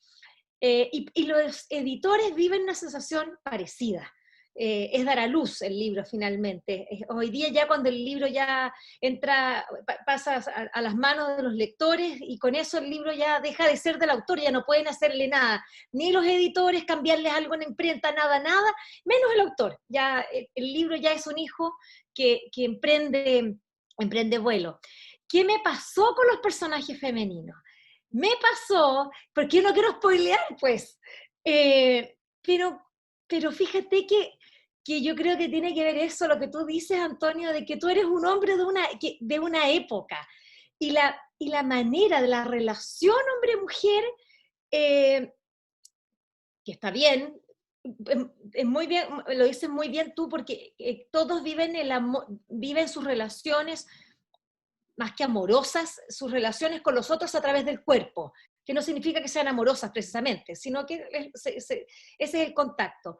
Y los editores viven una sensación parecida. Es dar a luz el libro finalmente. Hoy día ya cuando el libro ya entra, pasa a las manos de los lectores y con eso el libro ya deja de ser del autor, ya no pueden hacerle nada, ni los editores cambiarles algo en imprenta, nada, menos el autor. Ya el libro ya es un hijo que emprende vuelo. ¿Qué me pasó con los personajes femeninos? Me pasó, porque yo no quiero spoilear, pues, pero fíjate que yo creo que tiene que ver eso, lo que tú dices, Antonio, de que tú eres un hombre de una época, y la manera de la relación hombre-mujer, que está bien, es muy bien, lo dices muy bien tú, porque todos viven sus relaciones más que amorosas, sus relaciones con los otros a través del cuerpo, que no significa que sean amorosas precisamente, sino que ese es el contacto.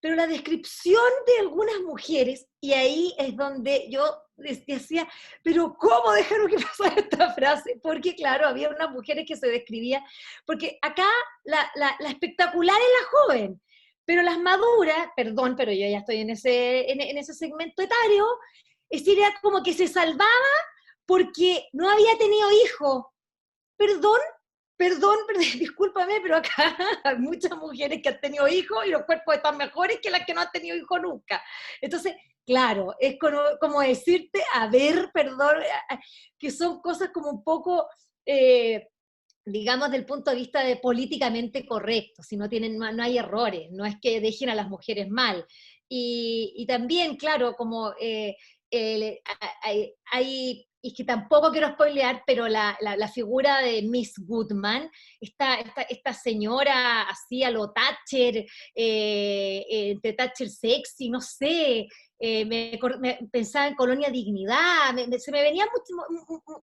Pero la descripción de algunas mujeres, y ahí es donde yo decía, pero ¿cómo dejaron que pasara esta frase? Porque claro, había unas mujeres que se describían, porque acá la espectacular es la joven, pero las maduras, perdón, pero yo ya estoy en ese segmento etario, es decir, era como que se salvaba porque no había tenido hijos. Perdón, discúlpame, pero acá hay muchas mujeres que han tenido hijos y los cuerpos están mejores que las que no han tenido hijos nunca. Entonces, claro, es como decirte, a ver, perdón, que son cosas como un poco, digamos, del punto de vista de políticamente correcto, si no hay errores, no es que dejen a las mujeres mal. Y también, claro, como hay y que tampoco quiero spoilear, pero la figura de Miss Goodman, esta señora así a lo Thatcher, entre Thatcher sexy, no sé, me pensaba en Colonia Dignidad, se me venían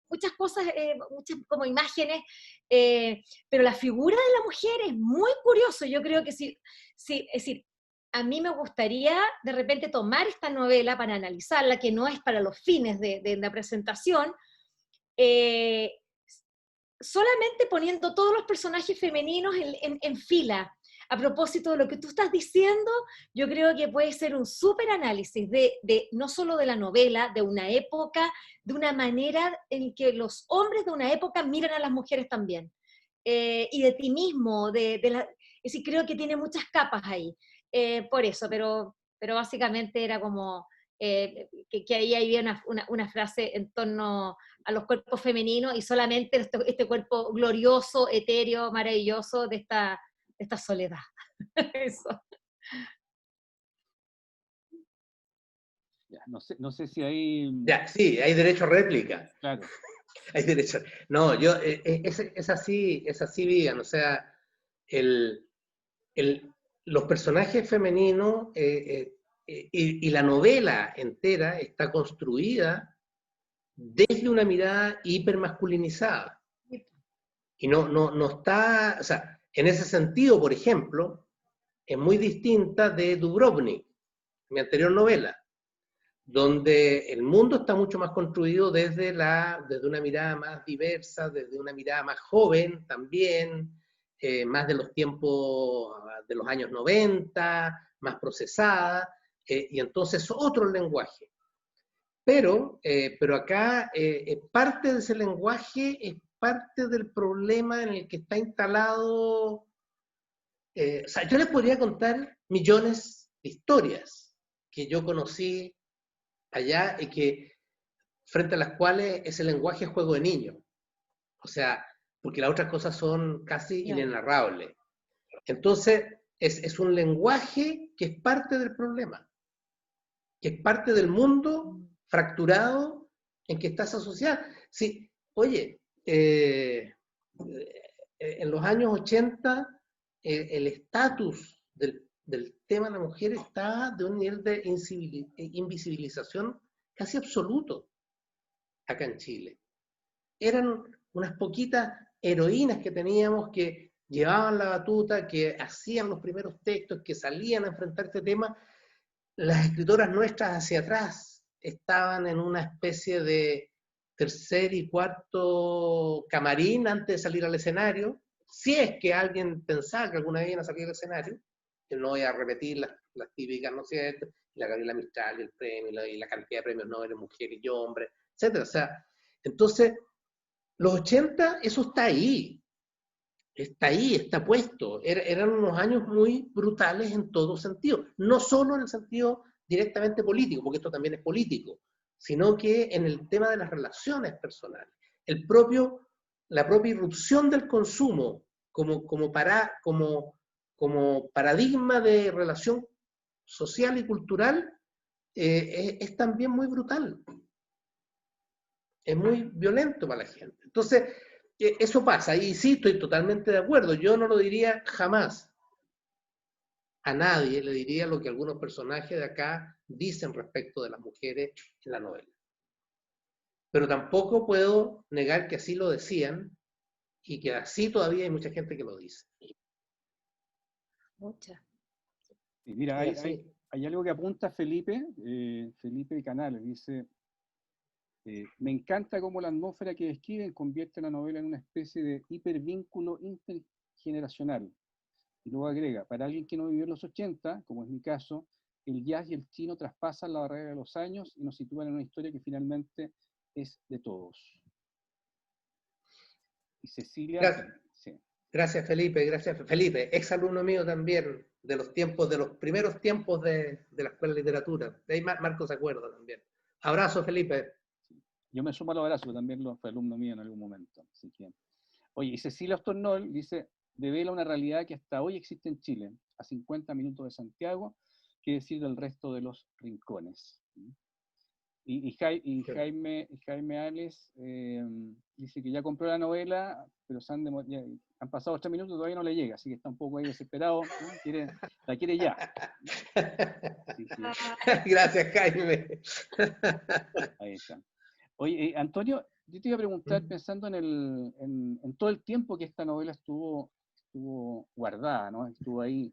muchas cosas, muchas como imágenes, pero la figura de la mujer es muy curioso. Yo creo que sí, es decir, a mí me gustaría de repente tomar esta novela para analizarla, que no es para los fines de la presentación, solamente poniendo todos los personajes femeninos en fila. A propósito de lo que tú estás diciendo, yo creo que puede ser un súper análisis no solo de la novela, de una época, de una manera en que los hombres de una época miran a las mujeres también. Y de ti mismo, es decir, creo que tiene muchas capas ahí. Por eso, pero básicamente era como que ahí había una frase en torno a los cuerpos femeninos y solamente este cuerpo glorioso, etéreo, maravilloso de esta soledad. Eso. Ya, no sé si hay... Ya, sí, hay derecho a réplica. Claro. Hay derecho. No, es así, Vivian, o sea, los personajes femeninos y la novela entera está construida desde una mirada hipermasculinizada. Y no está, o sea, en ese sentido, por ejemplo, es muy distinta de Dubrovnik, mi anterior novela, donde el mundo está mucho más construido desde una mirada más diversa, desde una mirada más joven también, más de los tiempos de los años 90, más procesada, y entonces otro lenguaje. Pero acá parte de ese lenguaje es parte del problema en el que está instalado. O sea, yo les podría contar millones de historias que yo conocí allá y que frente a las cuales ese lenguaje es juego de niño. O sea, porque las otras cosas son casi inenarrables. Entonces, es un lenguaje que es parte del problema, que es parte del mundo fracturado en que estás asociado. Sí, oye, en los años 80, el estatus del tema de la mujer está de un nivel de invisibilización casi absoluto acá en Chile. Eran unas poquitas heroínas que teníamos que llevaban la batuta, que hacían los primeros textos, que salían a enfrentar este tema. Las escritoras nuestras hacia atrás estaban en una especie de tercer y cuarto camarín antes de salir al escenario, si es que alguien pensaba que alguna vez iban a salir al escenario, que no voy a repetir las típicas, ¿no es cierto? La Gabriela Mistral, el premio, y la cantidad de premios Nobel de mujeres y hombres, etc. O sea, entonces, los 80, eso está ahí, está puesto. Eran unos años muy brutales en todo sentido, no solo en el sentido directamente político, porque esto también es político, sino que en el tema de las relaciones personales. La propia irrupción del consumo como paradigma de relación social y cultural es también muy brutal. Es muy violento para la gente. Entonces, eso pasa, y sí, estoy totalmente de acuerdo. Yo no lo diría jamás. A nadie le diría lo que algunos personajes de acá dicen respecto de las mujeres en la novela. Pero tampoco puedo negar que así lo decían y que así todavía hay mucha gente que lo dice. Mucha. Y mira, hay algo que apunta Felipe Canales, dice: me encanta cómo la atmósfera que describen convierte la novela en una especie de hipervínculo intergeneracional. Y luego agrega: para alguien que no vivió en los 80, como es mi caso, el jazz y el chino traspasan la barrera de los años y nos sitúan en una historia que finalmente es de todos. Y Cecilia... Gracias, Felipe, gracias. Felipe, ex alumno mío también, de los primeros tiempos de la Escuela de Literatura. De ahí Marco se acuerda también. Abrazo, Felipe. Yo me sumo al abrazo, también fue alumno mío en algún momento. Así que... Oye, y Cecilia Ostornol dice: devela una realidad que hasta hoy existe en Chile, a 50 minutos de Santiago, qué decir del resto de los rincones. Y Jaime Ales dice que ya compró la novela, pero han pasado 3 minutos y todavía no le llega, así que está un poco ahí desesperado, ¿no? La quiere ya. Sí. Gracias, Jaime. Ahí está. Oye, Antonio, yo te iba a preguntar, pensando en todo el tiempo que esta novela estuvo guardada, ¿no? Estuvo ahí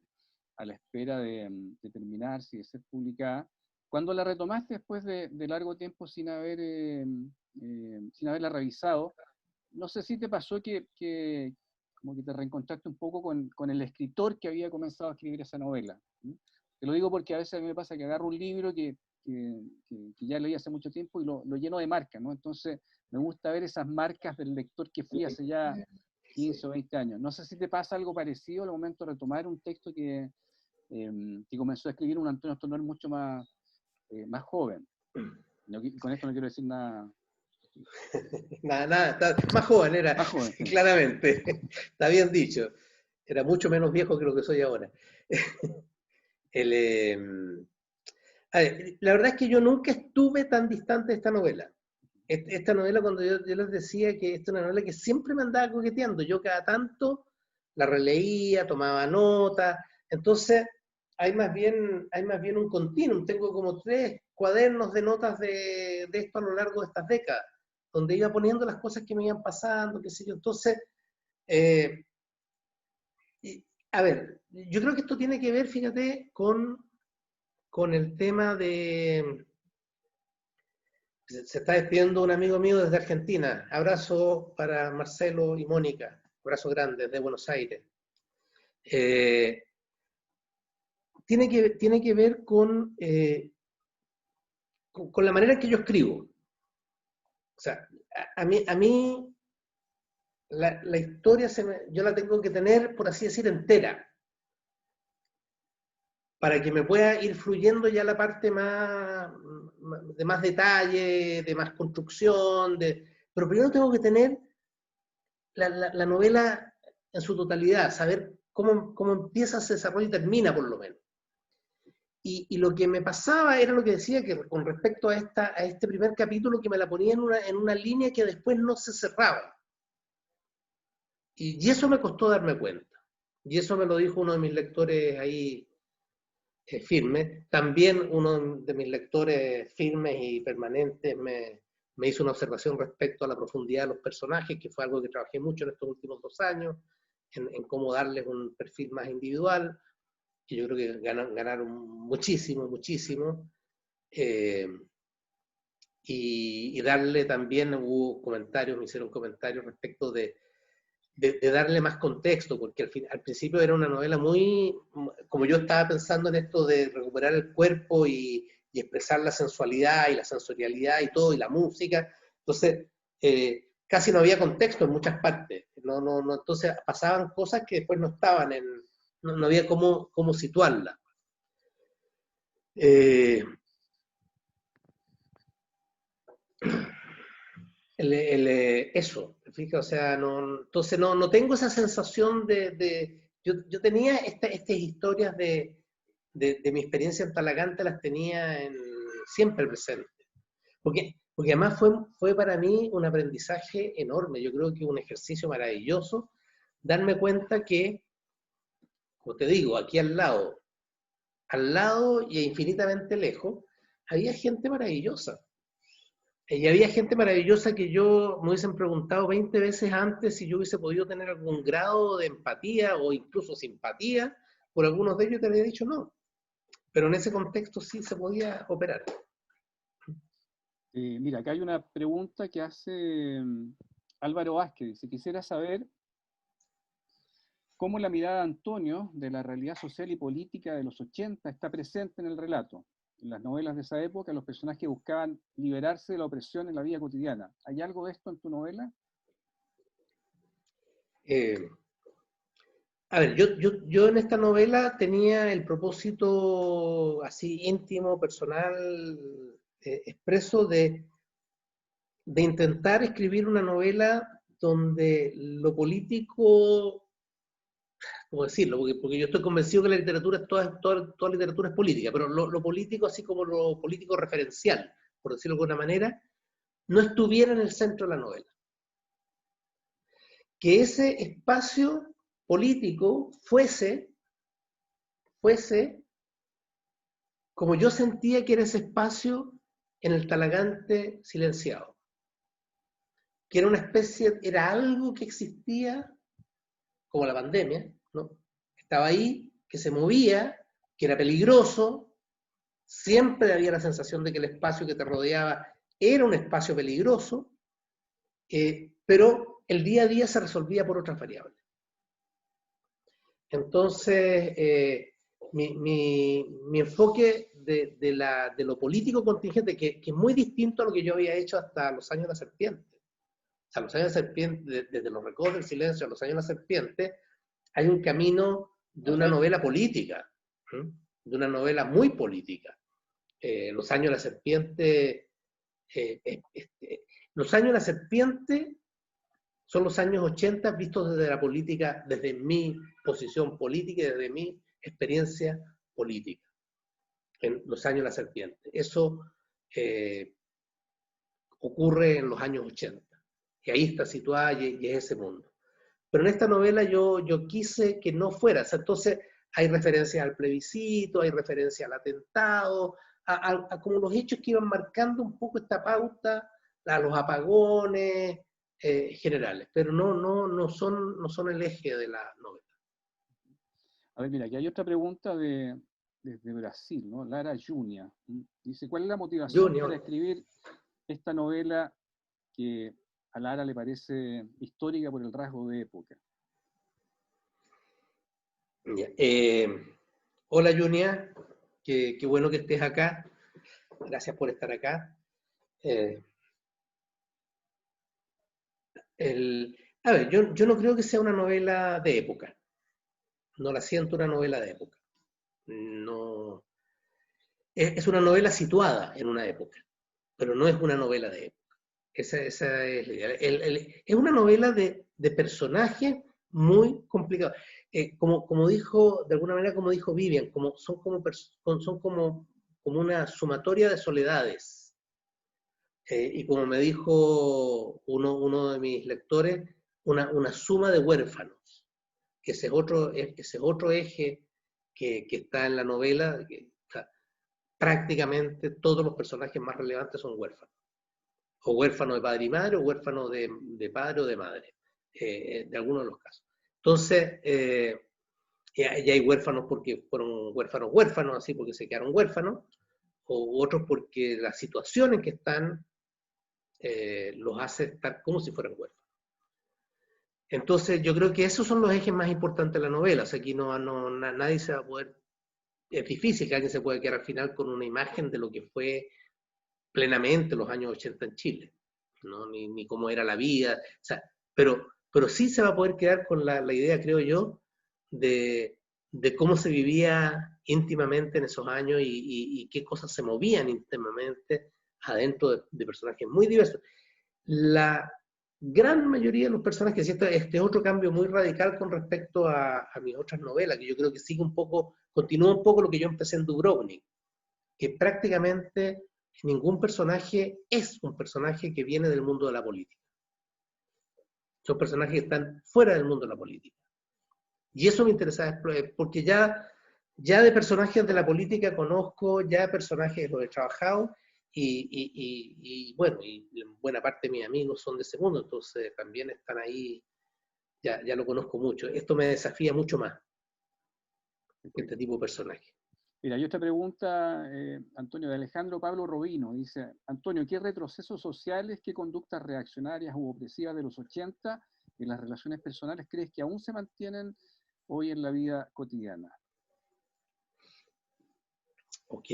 a la espera de terminarse y de ser publicada. Cuando la retomaste después de largo tiempo sin haberla revisado, no sé si te pasó que como que te reencontraste un poco con el escritor que había comenzado a escribir esa novela. Te lo digo porque a veces a mí me pasa que agarro un libro que ya leí hace mucho tiempo y lo lleno de marcas, ¿no? Entonces me gusta ver esas marcas del lector que fui hace ya 15 o 20 años. No sé si te pasa algo parecido al momento de retomar un texto que comenzó a escribir un Antonio Ostornol mucho más joven. Con esto no quiero decir nada. Nada, más joven era, más joven, sí. Claramente. Está bien dicho. Era mucho menos viejo que lo que soy ahora. La verdad es que yo nunca estuve tan distante de esta novela. Esta novela, cuando yo les decía que esta es una novela que siempre me andaba coqueteando, yo cada tanto la releía, tomaba nota, entonces hay más bien un continuum. Tengo como 3 cuadernos de notas de esto a lo largo de estas décadas. donde iba poniendo las cosas que me iban pasando, qué sé yo. Entonces, a ver, yo creo que esto tiene que ver, fíjate, con el tema de... Se está despidiendo un amigo mío desde Argentina. Abrazo para Marcelo y Mónica. Abrazo grande desde Buenos Aires. Tiene que ver con la manera en que yo escribo. O sea, a mí la historia yo la tengo que tener, por así decir, entera, para que me pueda ir fluyendo ya la parte de más detalle, de más construcción, pero primero tengo que tener la novela en su totalidad, saber cómo empieza, se desarrolla y termina, por lo menos. Y lo que me pasaba era lo que decía, que con respecto a este primer capítulo, que me la ponía en una línea que después no se cerraba. Y eso me costó darme cuenta. Y eso me lo dijo uno de mis lectores ahí firmes. También uno de mis lectores firmes y permanentes me hizo una observación respecto a la profundidad de los personajes, que fue algo que trabajé mucho en estos últimos 2 años, en cómo darles un perfil más individual, que yo creo que ganaron muchísimo, muchísimo. Y darle también, hubo comentarios, me hicieron comentarios respecto de darle más contexto, porque al principio era una novela muy, como yo estaba pensando en esto de recuperar el cuerpo y expresar la sensualidad y la sensorialidad y todo, y la música, entonces casi no había contexto en muchas partes, entonces pasaban cosas que después no estaban, no había cómo situarla. Eso, fíjate, o sea, entonces no tengo esa sensación yo tenía estas historias de mi experiencia en Talagante, las tenía siempre presentes, porque además fue para mí un aprendizaje enorme, yo creo que un ejercicio maravilloso, darme cuenta que, como te digo, aquí al lado y infinitamente lejos, había gente maravillosa. Y había gente maravillosa que me hubiesen preguntado 20 veces antes si yo hubiese podido tener algún grado de empatía o incluso simpatía por algunos de ellos, y te habría dicho no. Pero en ese contexto sí se podía operar. Mira, acá hay una pregunta que hace Álvaro Vázquez. Dice, quisiera saber cómo la mirada de Antonio de la realidad social y política de los 80 está presente en el relato. En las novelas de esa época, los personajes buscaban liberarse de la opresión en la vida cotidiana. ¿Hay algo de esto en tu novela? A ver, yo en esta novela tenía el propósito así íntimo, personal, expreso de intentar escribir una novela donde lo político, ¿cómo decirlo? Porque yo estoy convencido que la literatura, toda literatura es política, pero lo político, así como lo político referencial, por decirlo de alguna manera, no estuviera en el centro de la novela. Que ese espacio político fuese como yo sentía que era ese espacio en el Talagante silenciado. Que era una especie, era algo que existía, como la pandemia, ¿no? Estaba ahí, que se movía, que era peligroso, siempre había la sensación de que el espacio que te rodeaba era un espacio peligroso, pero el día a día se resolvía por otras variables. Entonces, mi enfoque de lo político contingente, que es muy distinto a lo que yo había hecho hasta Los años de la serpiente. O sea, Los años de la serpiente, desde Los recodos del silencio a Los años de la serpiente, hay un camino de una novela política, de una novela muy política. Los años de la serpiente, Los años de la serpiente son los años 80 vistos desde la política, desde mi posición política y desde mi experiencia política, en Los años de la serpiente. Eso ocurre en los años 80, y ahí está situada y es ese mundo. Pero en esta novela yo quise que no fuera, o sea, entonces hay referencias al plebiscito, hay referencias al atentado, a como los hechos que iban marcando un poco esta pauta a los apagones generales, pero no son el eje de la novela. A ver, mira, aquí hay otra pregunta desde Brasil, ¿no? Lara Junia. Dice, ¿cuál es la motivación Junior. para escribir esta novela que a Lara le parece histórica por el rasgo de época? Ya, hola Junia, qué bueno que estés acá. Gracias por estar acá. A ver, yo no creo que sea una novela de época. No la siento una novela de época. No. Es una novela situada en una época, pero no es una novela de época. Esa es la idea. Es una novela de personajes muy complicados. Como dijo, de alguna manera, como dijo Vivian, son como una sumatoria de soledades. Y como me dijo uno de mis lectores, una suma de huérfanos. Ese es otro eje que está en la novela. O sea, prácticamente todos los personajes más relevantes son huérfanos. O huérfanos de padre y madre, o huérfanos de padre o de madre. De algunos de los casos. Entonces, ya hay huérfanos porque fueron huérfanos, así porque se quedaron huérfanos, o otros porque la situación en que están los hace estar como si fueran huérfanos. Entonces, yo creo que esos son los ejes más importantes de la novela. O sea, aquí nadie se va a poder... Es difícil que alguien se pueda quedar al final con una imagen de lo que fue plenamente los años 80 en Chile, ¿no? Ni cómo era la vida. O sea, pero sí se va a poder quedar con la idea, creo yo, de cómo se vivía íntimamente en esos años y qué cosas se movían íntimamente adentro de personajes muy diversos. La gran mayoría de los personajes, este es otro cambio muy radical con respecto a mis otras novelas, que yo creo que sigue continúa un poco lo que yo empecé en Dubrovnik, que prácticamente ningún personaje es un personaje que viene del mundo de la política. Son personajes que están fuera del mundo de la política. Y eso me interesa, porque ya de personajes de la política conozco, ya personajes los he trabajado, y bueno, y buena parte de mis amigos son de ese mundo, entonces también están ahí, ya lo conozco mucho. Esto me desafía mucho más, este tipo de personaje. Mira, hay otra pregunta, Antonio, de Alejandro Pablo Robino. Dice, Antonio, ¿qué retrocesos sociales, qué conductas reaccionarias u opresivas de los 80 en las relaciones personales crees que aún se mantienen hoy en la vida cotidiana? Ok.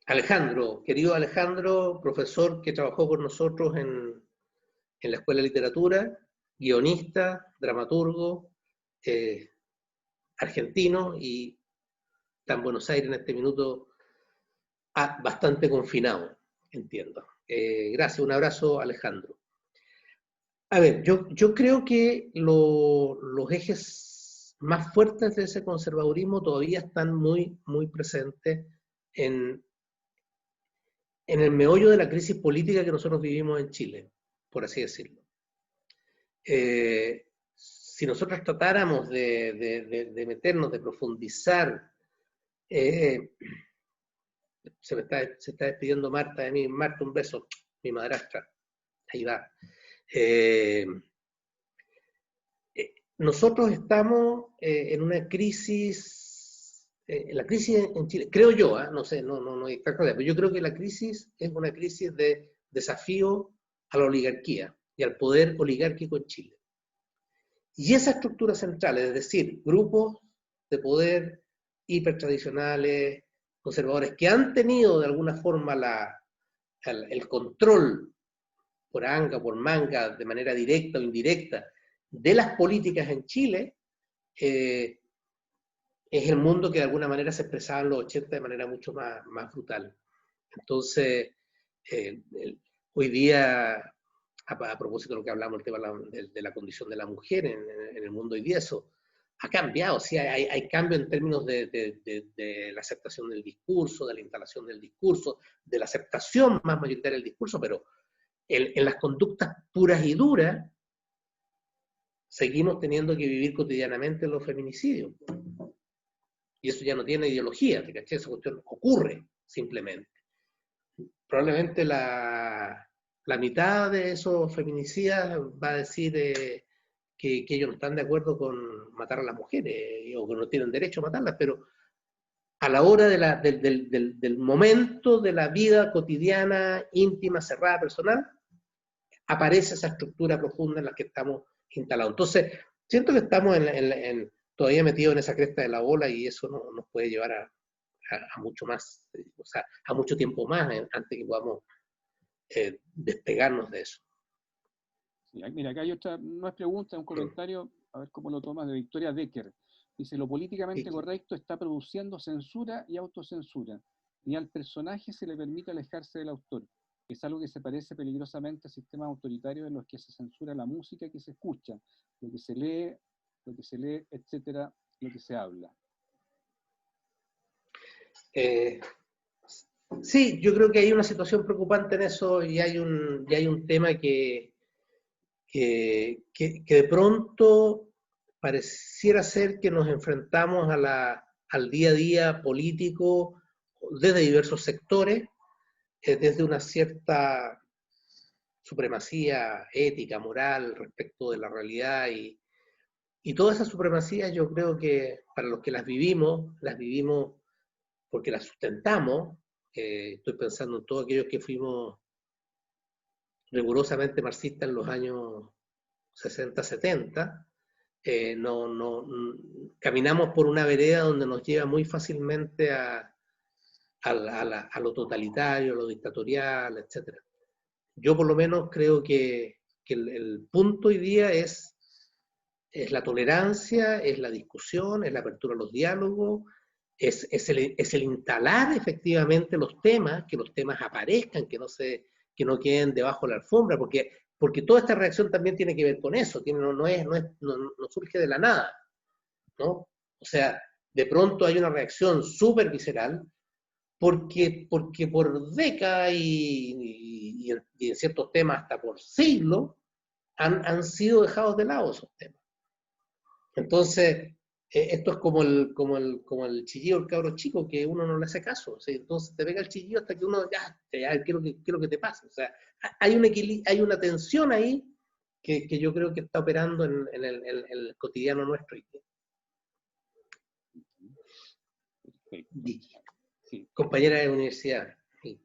Alejandro, querido Alejandro, profesor que trabajó con nosotros en la Escuela de Literatura, guionista, dramaturgo, argentino, y está en Buenos Aires en este minuto bastante confinado, entiendo. Gracias, un abrazo, Alejandro. A ver, yo creo que los ejes más fuertes de ese conservadurismo todavía están muy, muy presentes en el meollo de la crisis política que nosotros vivimos en Chile, por así decirlo. Si nosotros tratáramos de meternos, de profundizar, se está despidiendo Marta de mí. Marta, un beso, mi madrastra. Ahí va. Nosotros estamos en una crisis, la crisis en Chile, creo yo, no sé, no está claro, pero yo creo que la crisis es una crisis de desafío a la oligarquía y al poder oligárquico en Chile. Y esas estructuras centrales, es decir, grupos de poder hipertradicionales, conservadores, que han tenido de alguna forma el control por anga, por manga, de manera directa o indirecta, de las políticas en Chile, es el mundo que de alguna manera se expresaba en los 80 de manera mucho más brutal. Entonces, hoy día, a propósito de lo que hablamos, el tema de la condición de la mujer en el mundo hoy día, eso ha cambiado. Sí, hay cambio en términos de la aceptación del discurso, de la instalación del discurso, de la aceptación más mayoritaria del discurso, pero en las conductas puras y duras, seguimos teniendo que vivir cotidianamente los feminicidios. Y eso ya no tiene ideología, ¿te caché? Esa cuestión ocurre simplemente. probablemente la mitad de esos feminicidas va a decir que ellos no están de acuerdo con matar a las mujeres o que no tienen derecho a matarlas, pero a la hora del momento de la vida cotidiana, íntima, cerrada, personal, aparece esa estructura profunda en la que estamos instalados. Entonces, siento que estamos todavía metidos en esa cresta de la ola y eso nos puede llevar a mucho más, o sea, a mucho tiempo más antes que podamos despegarnos de eso. Sí, mira, acá hay otra, no es pregunta, es un comentario, a ver cómo lo tomas, de Victoria Decker. Dice, lo políticamente correcto está produciendo censura y autocensura, y al personaje se le permite alejarse del autor. Es algo que se parece peligrosamente a sistemas autoritarios en los que se censura la música que se escucha, lo que se lee, etcétera, lo que se habla. Sí, yo creo que hay una situación preocupante en eso y hay un tema que de pronto pareciera ser que nos enfrentamos al día a día político desde diversos sectores, desde una cierta supremacía ética, moral respecto de la realidad y toda esa supremacía yo creo que para los que las vivimos porque las sustentamos. Estoy pensando en todos aquellos que fuimos rigurosamente marxistas en los años 60, 70, caminamos por una vereda donde nos lleva muy fácilmente a lo totalitario, a lo dictatorial, etc. Yo por lo menos creo que el punto hoy día es la tolerancia, es la discusión, es la apertura a los diálogos, es el instalar efectivamente los temas, que los temas aparezcan, que no queden debajo de la alfombra, porque toda esta reacción también tiene que ver con eso, no surge de la nada, ¿no? O sea, de pronto hay una reacción súper visceral, porque por décadas y en ciertos temas hasta por siglos han sido dejados de lado esos temas. Entonces, esto es como el chillido del cabro chico, que uno no le hace caso. ¿Sí? Entonces te pega el chillido hasta que uno, ya quiero que te pase. O sea, hay una tensión ahí que yo creo que está operando en el cotidiano nuestro. Sí. Compañera de universidad. Sí.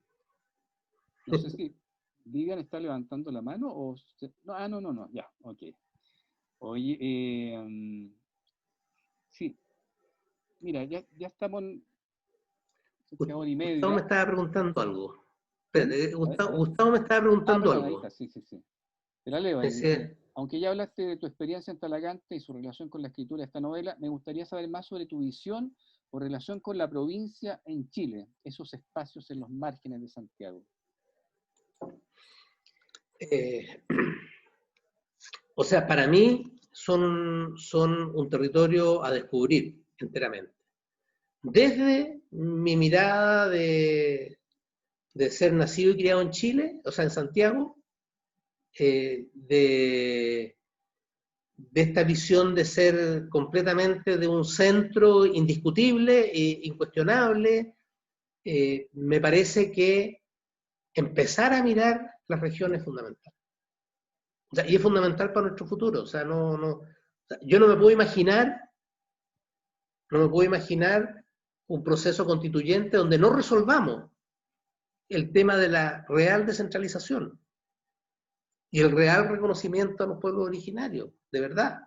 No sé si Vivian está levantando la mano o... No, ya, ok. Oye, sí. Mira, ya estamos en hora y media. Gustavo me estaba preguntando algo. Espérate, Gustavo me estaba preguntando perdón, algo. Ahí está, sí. Te la leo. Aunque ya hablaste de tu experiencia en Talagante y su relación con la escritura de esta novela, me gustaría saber más sobre tu visión o relación con la provincia en Chile, esos espacios en los márgenes de Santiago. O sea, para mí son un territorio a descubrir enteramente. Desde mi mirada de ser nacido y criado en Chile, o sea, en Santiago, de esta visión de ser completamente de un centro indiscutible e incuestionable, me parece que empezar a mirar las regiones es fundamental. O sea, y es fundamental para nuestro futuro. O sea, yo no me puedo imaginar un proceso constituyente donde no resolvamos el tema de la real descentralización y el real reconocimiento a los pueblos originarios, de verdad.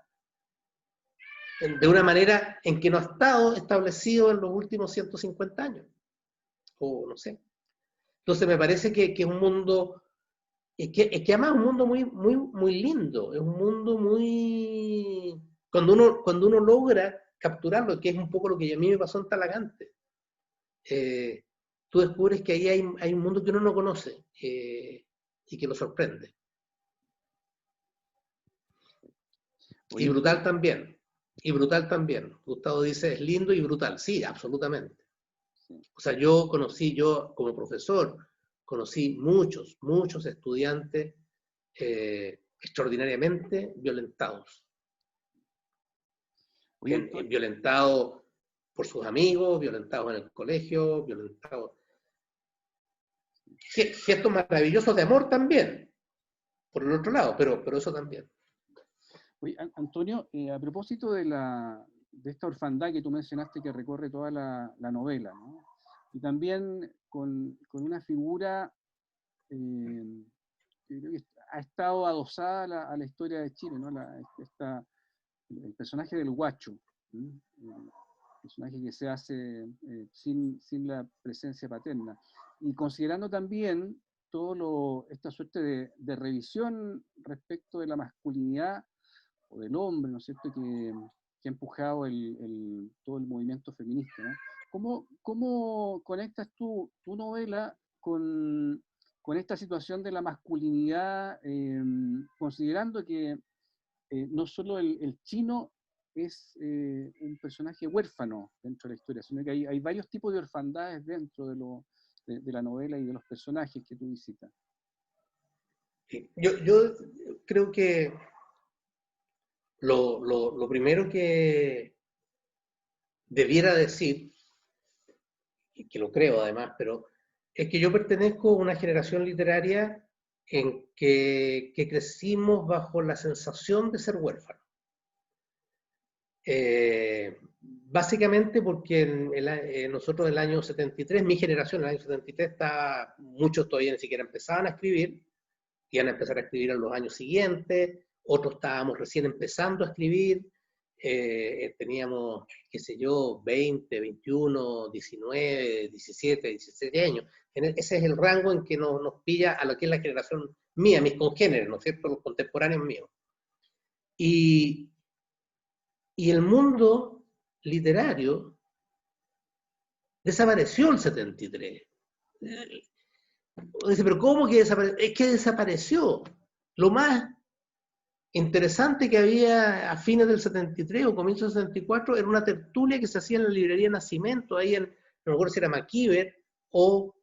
De una manera en que no ha estado establecido en los últimos 150 años. O no sé. Entonces me parece que es un mundo, es que además es un mundo muy lindo, es un mundo muy... Cuando uno logra capturarlo, que es un poco lo que a mí me pasó en Talagante, tú descubres que ahí hay un mundo que uno no conoce y que lo sorprende. Y brutal también. Gustavo dice, es lindo y brutal. Sí, absolutamente. O sea, yo como profesor, conocí muchos estudiantes extraordinariamente violentados. Violentados por sus amigos, violentados en el colegio, violentados. gestos maravillosos de amor también, por el otro lado, pero eso también. Oye, Antonio, a propósito de esta orfandad que tú mencionaste que recorre toda la novela, ¿no? Y también con una figura que creo que ha estado adosada a la historia de Chile, ¿no? El personaje del Guacho, ¿sí? El personaje que se hace sin la presencia paterna. Y considerando también esta suerte de revisión respecto de la masculinidad o del hombre, ¿no es cierto?, que ha empujado todo el movimiento feminista, ¿no? ¿Cómo conectas tu novela con esta situación de la masculinidad, considerando que no solo el chino es un personaje huérfano dentro de la historia, sino que hay varios tipos de orfandades dentro de la novela y de los personajes que tú visitas? Yo creo que lo primero que debiera decir, y que lo creo además, pero es que yo pertenezco a una generación literaria en que crecimos bajo la sensación de ser huérfanos. Básicamente porque nosotros del año 73, mi generación, el año 73, muchos todavía ni siquiera empezaban a escribir, iban a empezar a escribir en los años siguientes, otros estábamos recién empezando a escribir, teníamos, qué sé yo, 20, 21, 19, 17, 16 años. Ese es el rango en que nos pilla a lo que es la generación mía, mis congéneres, ¿no es cierto?, los contemporáneos míos. Y el mundo literario desapareció el 73. Dice, pero ¿cómo que desapareció? Es que desapareció. Lo más interesante que había a fines del 73 o comienzos del 74 era una tertulia que se hacía en la librería Nacimiento, ahí no me acuerdo si era Maquiver o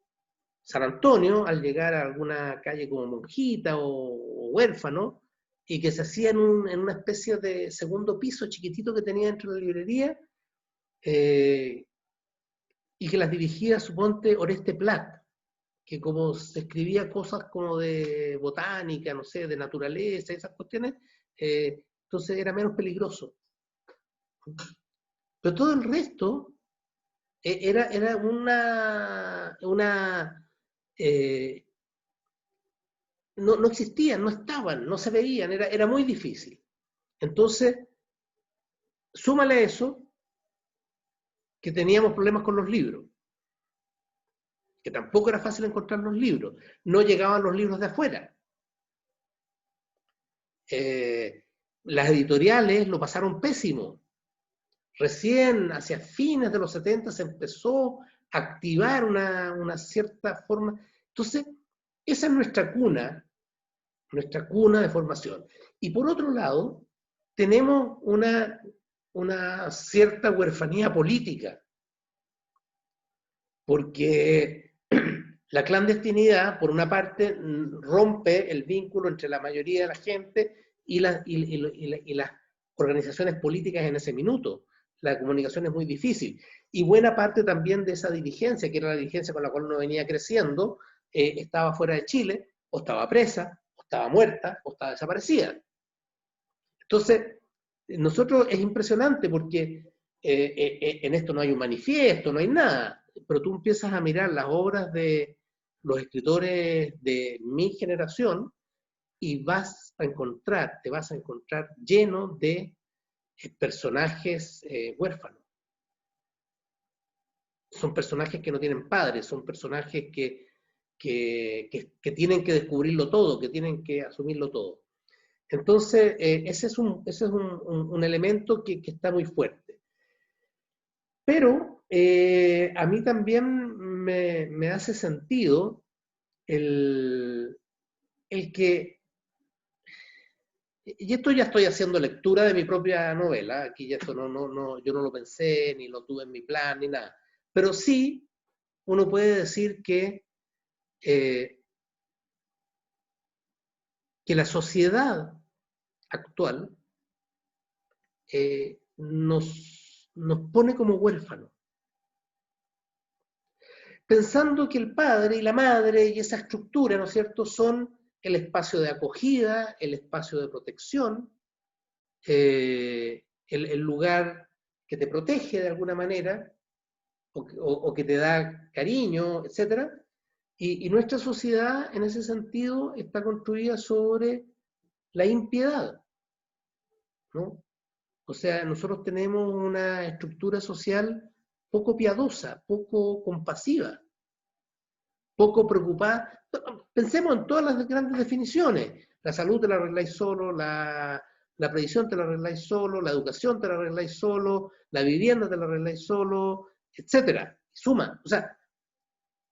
San Antonio, al llegar a alguna calle como Monjita o Huérfano, y que se hacía en una especie de segundo piso chiquitito que tenía dentro de la librería, y que las dirigía, suponte, Oreste Plat, que como se escribía cosas como de botánica, no sé, de naturaleza, esas cuestiones, entonces era menos peligroso. Pero todo el resto era no existían, no estaban, no se veían, era muy difícil. Entonces, súmale a eso que teníamos problemas con los libros, que tampoco era fácil encontrar los libros, no llegaban los libros de afuera. Las editoriales lo pasaron pésimo. Recién hacia fines de los 70 se empezó a activar una cierta forma. Entonces, esa es nuestra cuna de formación. Y por otro lado, tenemos una cierta huerfanía política, porque la clandestinidad, por una parte, rompe el vínculo entre la mayoría de la gente y las organizaciones políticas en ese minuto. La comunicación es muy difícil. Y buena parte también de esa dirigencia, que era la dirigencia con la cual uno venía creciendo, estaba fuera de Chile, o estaba presa, o estaba muerta, o estaba desaparecida. Entonces, nosotros es impresionante porque en esto no hay un manifiesto, no hay nada, pero tú empiezas a mirar las obras de los escritores de mi generación y te vas a encontrar lleno de personajes huérfanos. Son personajes que no tienen padres, son personajes que tienen que descubrirlo todo, que tienen que asumirlo todo. Entonces, ese es un elemento que está muy fuerte. Pero a mí también me hace sentido el que, y esto ya estoy haciendo lectura de mi propia novela, aquí ya esto yo no lo pensé, ni lo tuve en mi plan, ni nada, pero sí uno puede decir que la sociedad actual nos pone como huérfanos. pensando que el padre y la madre y esa estructura, ¿no es cierto?, son el espacio de acogida, el espacio de protección, el lugar que te protege de alguna manera, o que te da cariño, etc. Y nuestra sociedad, en ese sentido, está construida sobre la impiedad, ¿no? O sea, nosotros tenemos una estructura social poco piadosa, poco compasiva, poco preocupada. Pensemos en todas las grandes definiciones. La salud te la arregláis solo, la previsión te la arregláis solo, la educación te la arregláis solo, la vivienda te la arregláis solo, etcétera. Suma. O sea,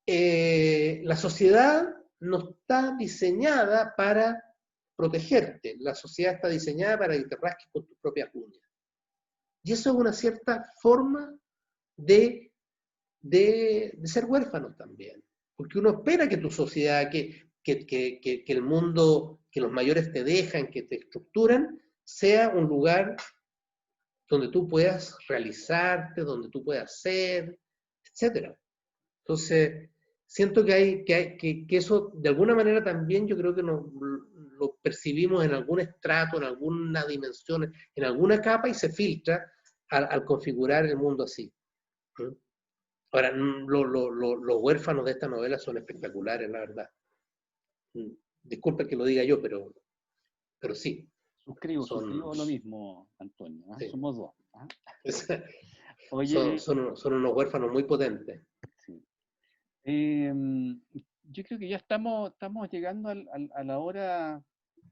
la sociedad no está diseñada para protegerte. La sociedad está diseñada para que te rasques con tus propias uñas. Y eso es una cierta forma de ser huérfanos también. Porque uno espera que tu sociedad, que el mundo, que los mayores te dejan, que te estructuran, sea un lugar donde tú puedas realizarte, donde tú puedas ser, etc. Entonces, siento que eso, de alguna manera también yo creo que lo percibimos en algún estrato, en alguna dimensión, en alguna capa y se filtra al configurar el mundo así. Ahora, los huérfanos de esta novela son espectaculares, la verdad. Disculpe que lo diga yo, pero sí. Suscribo lo mismo, Antonio. ¿Eh? Sí. Somos dos. ¿Eh? Oye, son unos huérfanos muy potentes. Sí. Yo creo que ya estamos llegando a la hora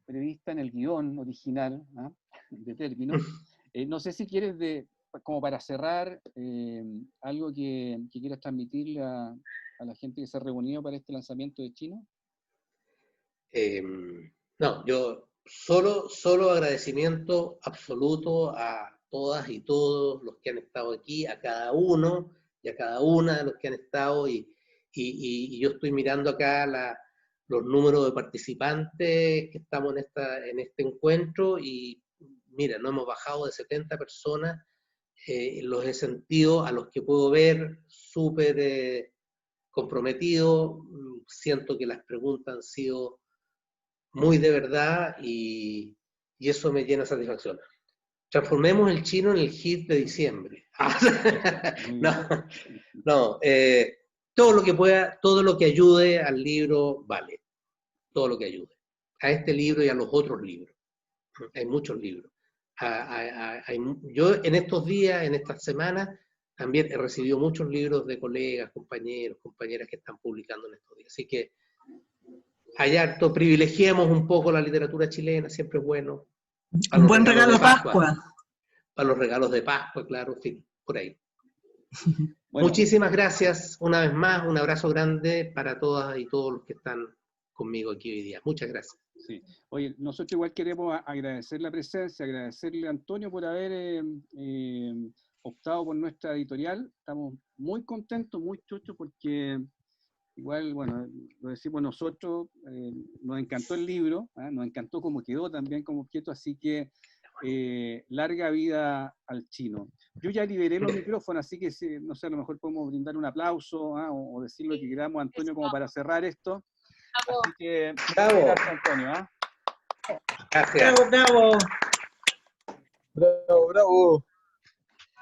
prevista en el guión original, ¿eh? De término. No sé si quieres, como para cerrar, algo que quieras transmitirle a la gente que se ha reunido para este lanzamiento de Chino. No, yo solo agradecimiento absoluto a todas y todos los que han estado aquí, a cada uno y a cada una de los que han estado, y yo estoy mirando acá los números de participantes que estamos en este encuentro, y mira, no hemos bajado de 70 personas. Los he sentido, a los que puedo ver, súper comprometidos. Siento que las preguntas han sido muy de verdad, y eso me llena de satisfacción. Transformemos el chino en el hit de diciembre. No, todo lo que pueda, todo lo que ayude al libro vale. Todo lo que ayude. A este libro y a los otros libros. Hay muchos libros. Yo en estos días, en estas semanas, también he recibido muchos libros de colegas, compañeros, compañeras que están publicando en estos días. Así que hay harto, privilegiemos un poco la literatura chilena, siempre es bueno. Un buen regalo de Pascua. Para los regalos de Pascua, claro, en fin, por ahí. Bueno, muchísimas gracias una vez más, un abrazo grande para todas y todos los que están conmigo aquí hoy día. Muchas gracias. Sí. Oye, nosotros igual queremos agradecer la presencia, agradecerle a Antonio por haber optado por nuestra editorial. Estamos muy contentos, muy chochos, porque igual, bueno, lo decimos nosotros, nos encantó el libro, ¿eh? Nos encantó cómo quedó también como objeto, así que larga vida al chino. Yo ya liberé los micrófonos, así que no sé, a lo mejor podemos brindar un aplauso, ¿eh? o decir lo que queramos, Antonio, como para cerrar esto. Así que, bravo. Gracias, Antonio. ¿Eh? Gracias. Bravo. Bravo, bravo.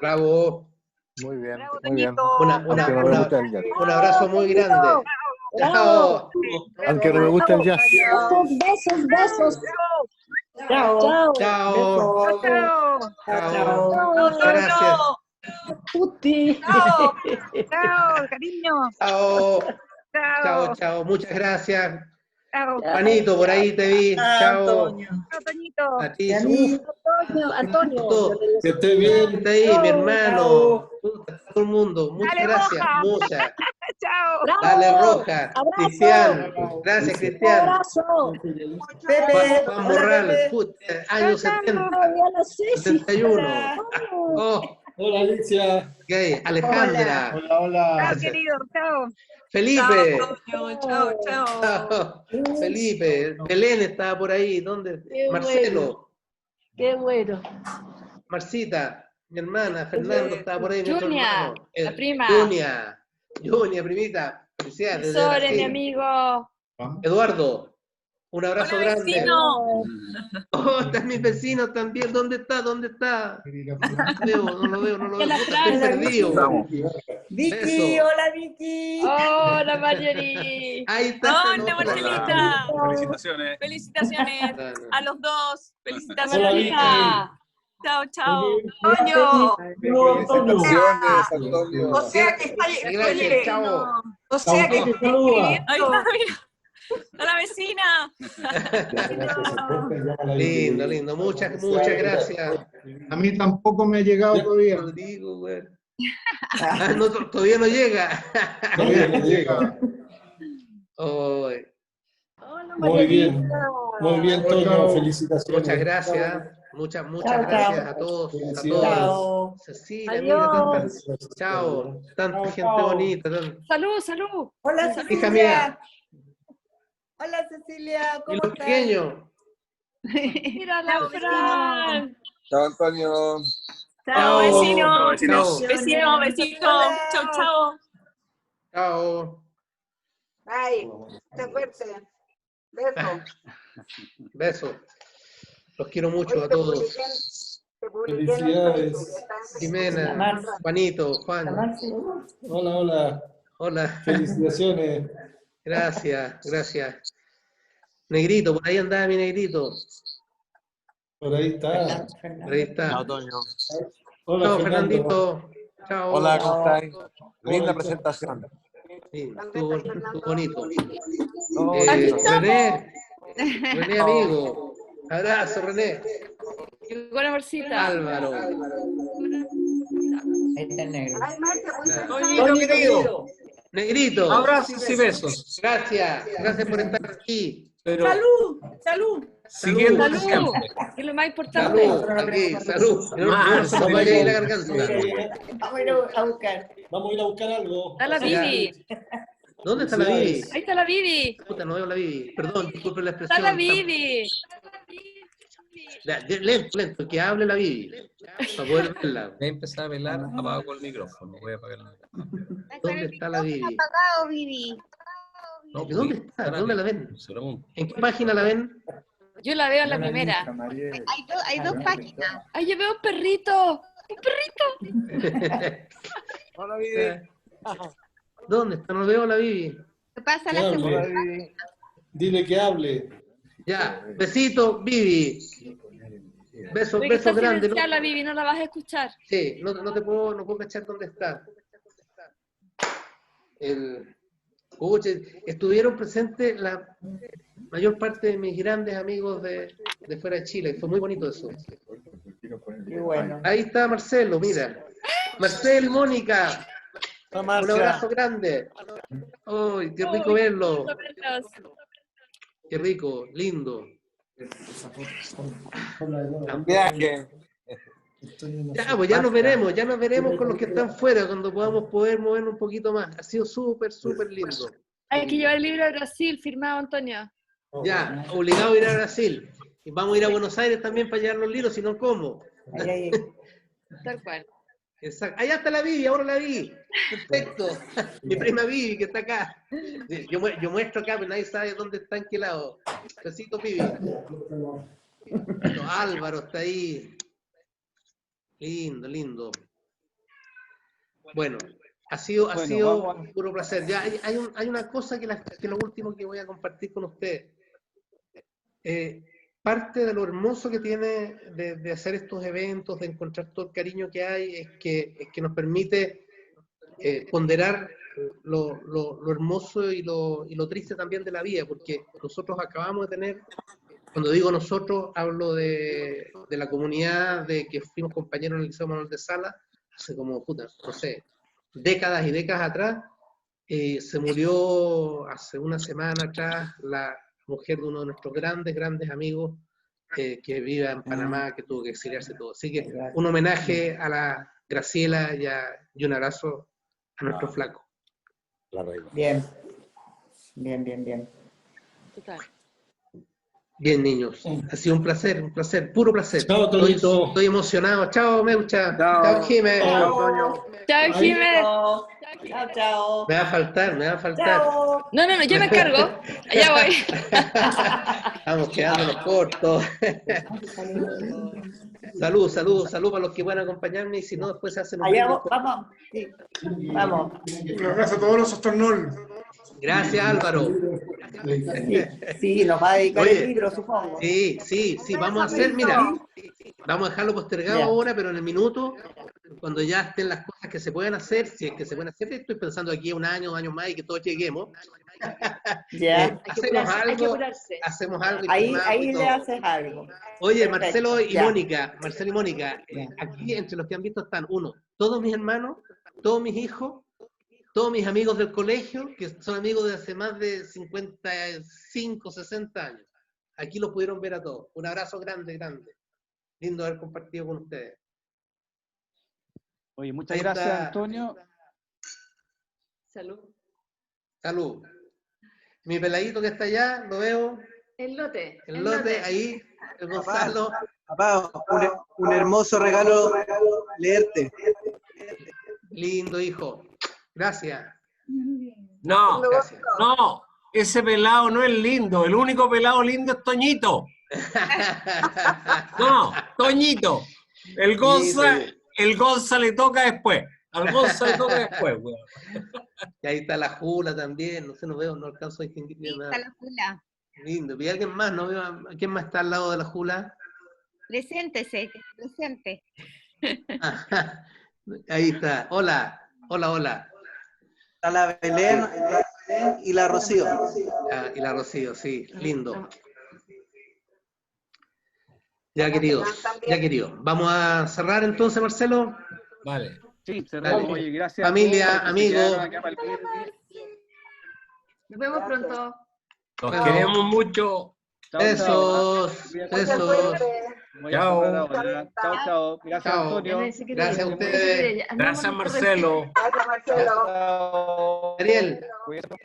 Bravo. Muy bien, Bravo, muy bien. Un abrazo muy grande. Chao. Aunque no me gusta el jazz. Besos. Chao. Chao. Chao. Gracias. Puti. Chao, cariño. Chao. Muchas gracias. Chao. Panito, por ahí te vi. Chao. Chao, Toñito. A ti, Antonio. Que esté bien. Está ahí, mi hermano. Todo el mundo. Muchas Dale, gracias. Roja. Muchas. Chao. Dale, Roja. Abrazo. Cristian. Gracias, Cristian. Abrazo. Juan Morral. Años 70. 71. Hola, Alicia. Okay. Alejandra. Hola. Chao, querido. Chao. Felipe. Chao. Felipe. Belén estaba por ahí. ¿Dónde? Qué Marcelo. Qué bueno. Marcita, mi hermana. Fernando estaba por ahí. Mi otro Junia, hermano. la prima. Junia. Junior, primita. Felicidades. desde Sore, Brasil. mi amigo. Eduardo, un abrazo Hola, grande. vecino. Oh, están mis vecinos también. ¿Dónde está? ¿Dónde está? No lo veo. Que la Puta, estoy Fran. perdido. Vicky, Beso. hola Vicky. Hola, Marjorie. Ahí está. Hola, No, Marcelita. Felicitaciones. Felicitaciones no, no. a los dos. Hola, Felicitaciones. hija. Chao, chao. Toño. Felicitaciones, Antonio. O sea que está, Gracias, oye, chao. o sea que está Ahí está, mira. A la vecina. Lindo. Muchas gracias. A mí tampoco me ha llegado todavía. Rodrigo, güey. No, todavía no llega. Todavía no llega. Ay, Hola, Muy bien. Marielita. Muy bien, Toño. Felicitaciones. muchas gracias. Muchas Chao, gracias chao. a todos. Felicidades. Chao. Cecilia, Adiós. mira, chao. Tanta Chao, gente chao. bonita. Salud. Hola Hija Cecilia. mía. Hola Cecilia, Y ¿cómo los estás? pequeños. Mira la Chao, Fran. Chao, Antonio. Chao, vecino. Chao. Besito. Hola. Chao, chao. Chao. Ay, te fuerte. Beso. Besos. Los quiero mucho Oye, a todos. te publiqué en el Felicidades. Facebook. Está en Jimena, Facebook. Juanito, La Juan. Marce. Hola. Hola. Felicitaciones. Gracias. Negrito, por ahí andaba mi negrito. Por ahí está. Por ahí está. Toño. Hola, Chao, Fernando. Fernandito. Chao. Hola, ¿cómo estáis? Linda Hola. presentación. Sí, estuvo bonito. No, René, amigo. Abrazo, René. Buena bolsita. Álvaro. Ahí está el negro. Ay, Marce, Toñito, querido. Negrito. Abrazos y besos. Gracias por estar aquí. Pero Salud. siguiendo Salud. siempre. Que es lo más importante. Salud. No se me vaya a ir la garganta. Vamos a ir a buscar. Vamos a ir a buscar algo. Está la Vivi. ¿Dónde está la Vivi? Ahí está la Vivi. Puta, no veo la Vivi. Perdón, disculpe la Está expresión. la Vivi. Lento, que hable la Vivi. Para poder verla. Voy a empezar a velar, apago el micrófono. Voy a apagar el micrófono. ¿Dónde está la Vivi? Apagado, Vivi. No, ¿Dónde está? ¿Dónde la ven? Se lo- ¿En qué página la ven? Yo la veo en la primera. Hay dos páginas. Ay, yo veo un perrito. Un perrito. Hola, Vivi. ¿Dónde está? No veo la Vivi. ¿Qué pasa Que la hable. segunda? Dile que hable. Ya, besito, Vivi. Besos Oye, que está grandes. silenciada la Vivi, no la vas a escuchar. Sí, no puedo cachar dónde está. Estuvieron presentes la mayor parte de mis grandes amigos de fuera de Chile. Fue muy bonito eso. Qué bueno. Ahí está Marcelo, mira. Marcel, Mónica. Un abrazo grande. ¡Ay, qué rico verlo! Qué rico, lindo. Un viaje. Ya, pues ya nos veremos con los que están fuera, cuando podamos poder movernos un poquito más. Ha sido súper lindo. Hay que llevar el libro de Brasil, firmado Antonio. Ya, obligado a ir a Brasil. Y vamos a ir a Buenos Aires también para llevar los libros, si no, ¿cómo? Tal cual. Exacto. Allá está la Vivi, ahora la vi. Perfecto. Mi prima Vivi, que está acá. Yo muestro acá, pero nadie sabe dónde está, en qué lado. Besito, Vivi. Bueno, Álvaro está ahí. Lindo. Bueno, ha sido un puro placer. Ya hay una cosa que lo último que voy a compartir con ustedes. Parte de lo hermoso que tiene de hacer estos eventos, de encontrar todo el cariño que hay, es que nos permite ponderar lo hermoso y lo triste también de la vida, porque nosotros acabamos de tener, cuando digo nosotros, hablo de la comunidad de que fuimos compañeros en el Liceo Manuel de Salas, hace como, no sé, décadas y décadas atrás. Se murió hace una semana atrás la mujer de uno de nuestros grandes amigos que vive en Panamá, que tuvo que exiliarse todo. Así que un homenaje a la Graciela y un abrazo a nuestro flaco. Bien. Total. Bien, niños. Ha sido un placer, puro placer. Chao, Tonito. Estoy emocionado. Chao, Meucha. Chao, Jimé. Chao, Jiménez. Chao, chao. Me va a faltar, me va a faltar. Chao. No, yo me encargo. Allá voy. Estamos quedándonos cortos. Salud para los que puedan acompañarme y si no, después se hacen un Allá brindis. vamos. Sí. Vamos. Un abrazo a todos los Ostornol. Gracias, Álvaro. Sí, nos va a dedicar Oye, el libro, supongo. Sí, vamos a hacer, mira, vamos a dejarlo postergado Ya. ahora, pero en el minuto, cuando ya estén las cosas que se pueden hacer, si es que se pueden hacer, estoy pensando aquí a un año más y que todos lleguemos. Ya. Hacemos algo. y Ahí filmamos y le todo. haces algo. Oye, Perfecto, Marcelo y ya. Mónica, aquí entre los que han visto están, todos mis hermanos, todos mis hijos, todos mis amigos del colegio, que son amigos de hace más de 55, 60 años. Aquí los pudieron ver a todos. Un abrazo grande. Lindo haber compartido con ustedes. Oye, muchas Ahí gracias, está. Antonio. Salud. Mi peladito que está allá, lo veo. El lote. El lote, ahí. El Gonzalo. Papá, un hermoso regalo leerte. Lindo, hijo. Gracias. No, Gracias. no, ese pelado no es lindo. El único pelado lindo es Toñito. No, Toñito. El Gonza le toca después. Al Gonza le toca después, weón. Y ahí está la Jula también. No sé, no veo, no alcanzo a distinguir bien nada. la Jula. Lindo. ¿Y alguien más? No veo a quién más está al lado de la Jula. Preséntese, presente. Ahí está. Hola. Está la Belén y la Rocío. Y la Rocío, sí. Lindo. Ya, queridos. Vamos a cerrar entonces, Marcelo. Vale. Sí, cerramos. Dale. Oye, gracias. Familia, a todos los que se amigos. quedaron acá para el viernes. Nos vemos pronto. Los queremos mucho. Besos. Voy a Chao. cerrar ahora. Chao. Gracias, Chao. Antonio. Gracias a ustedes. Gracias, Marcelo. Ariel. Cuídate.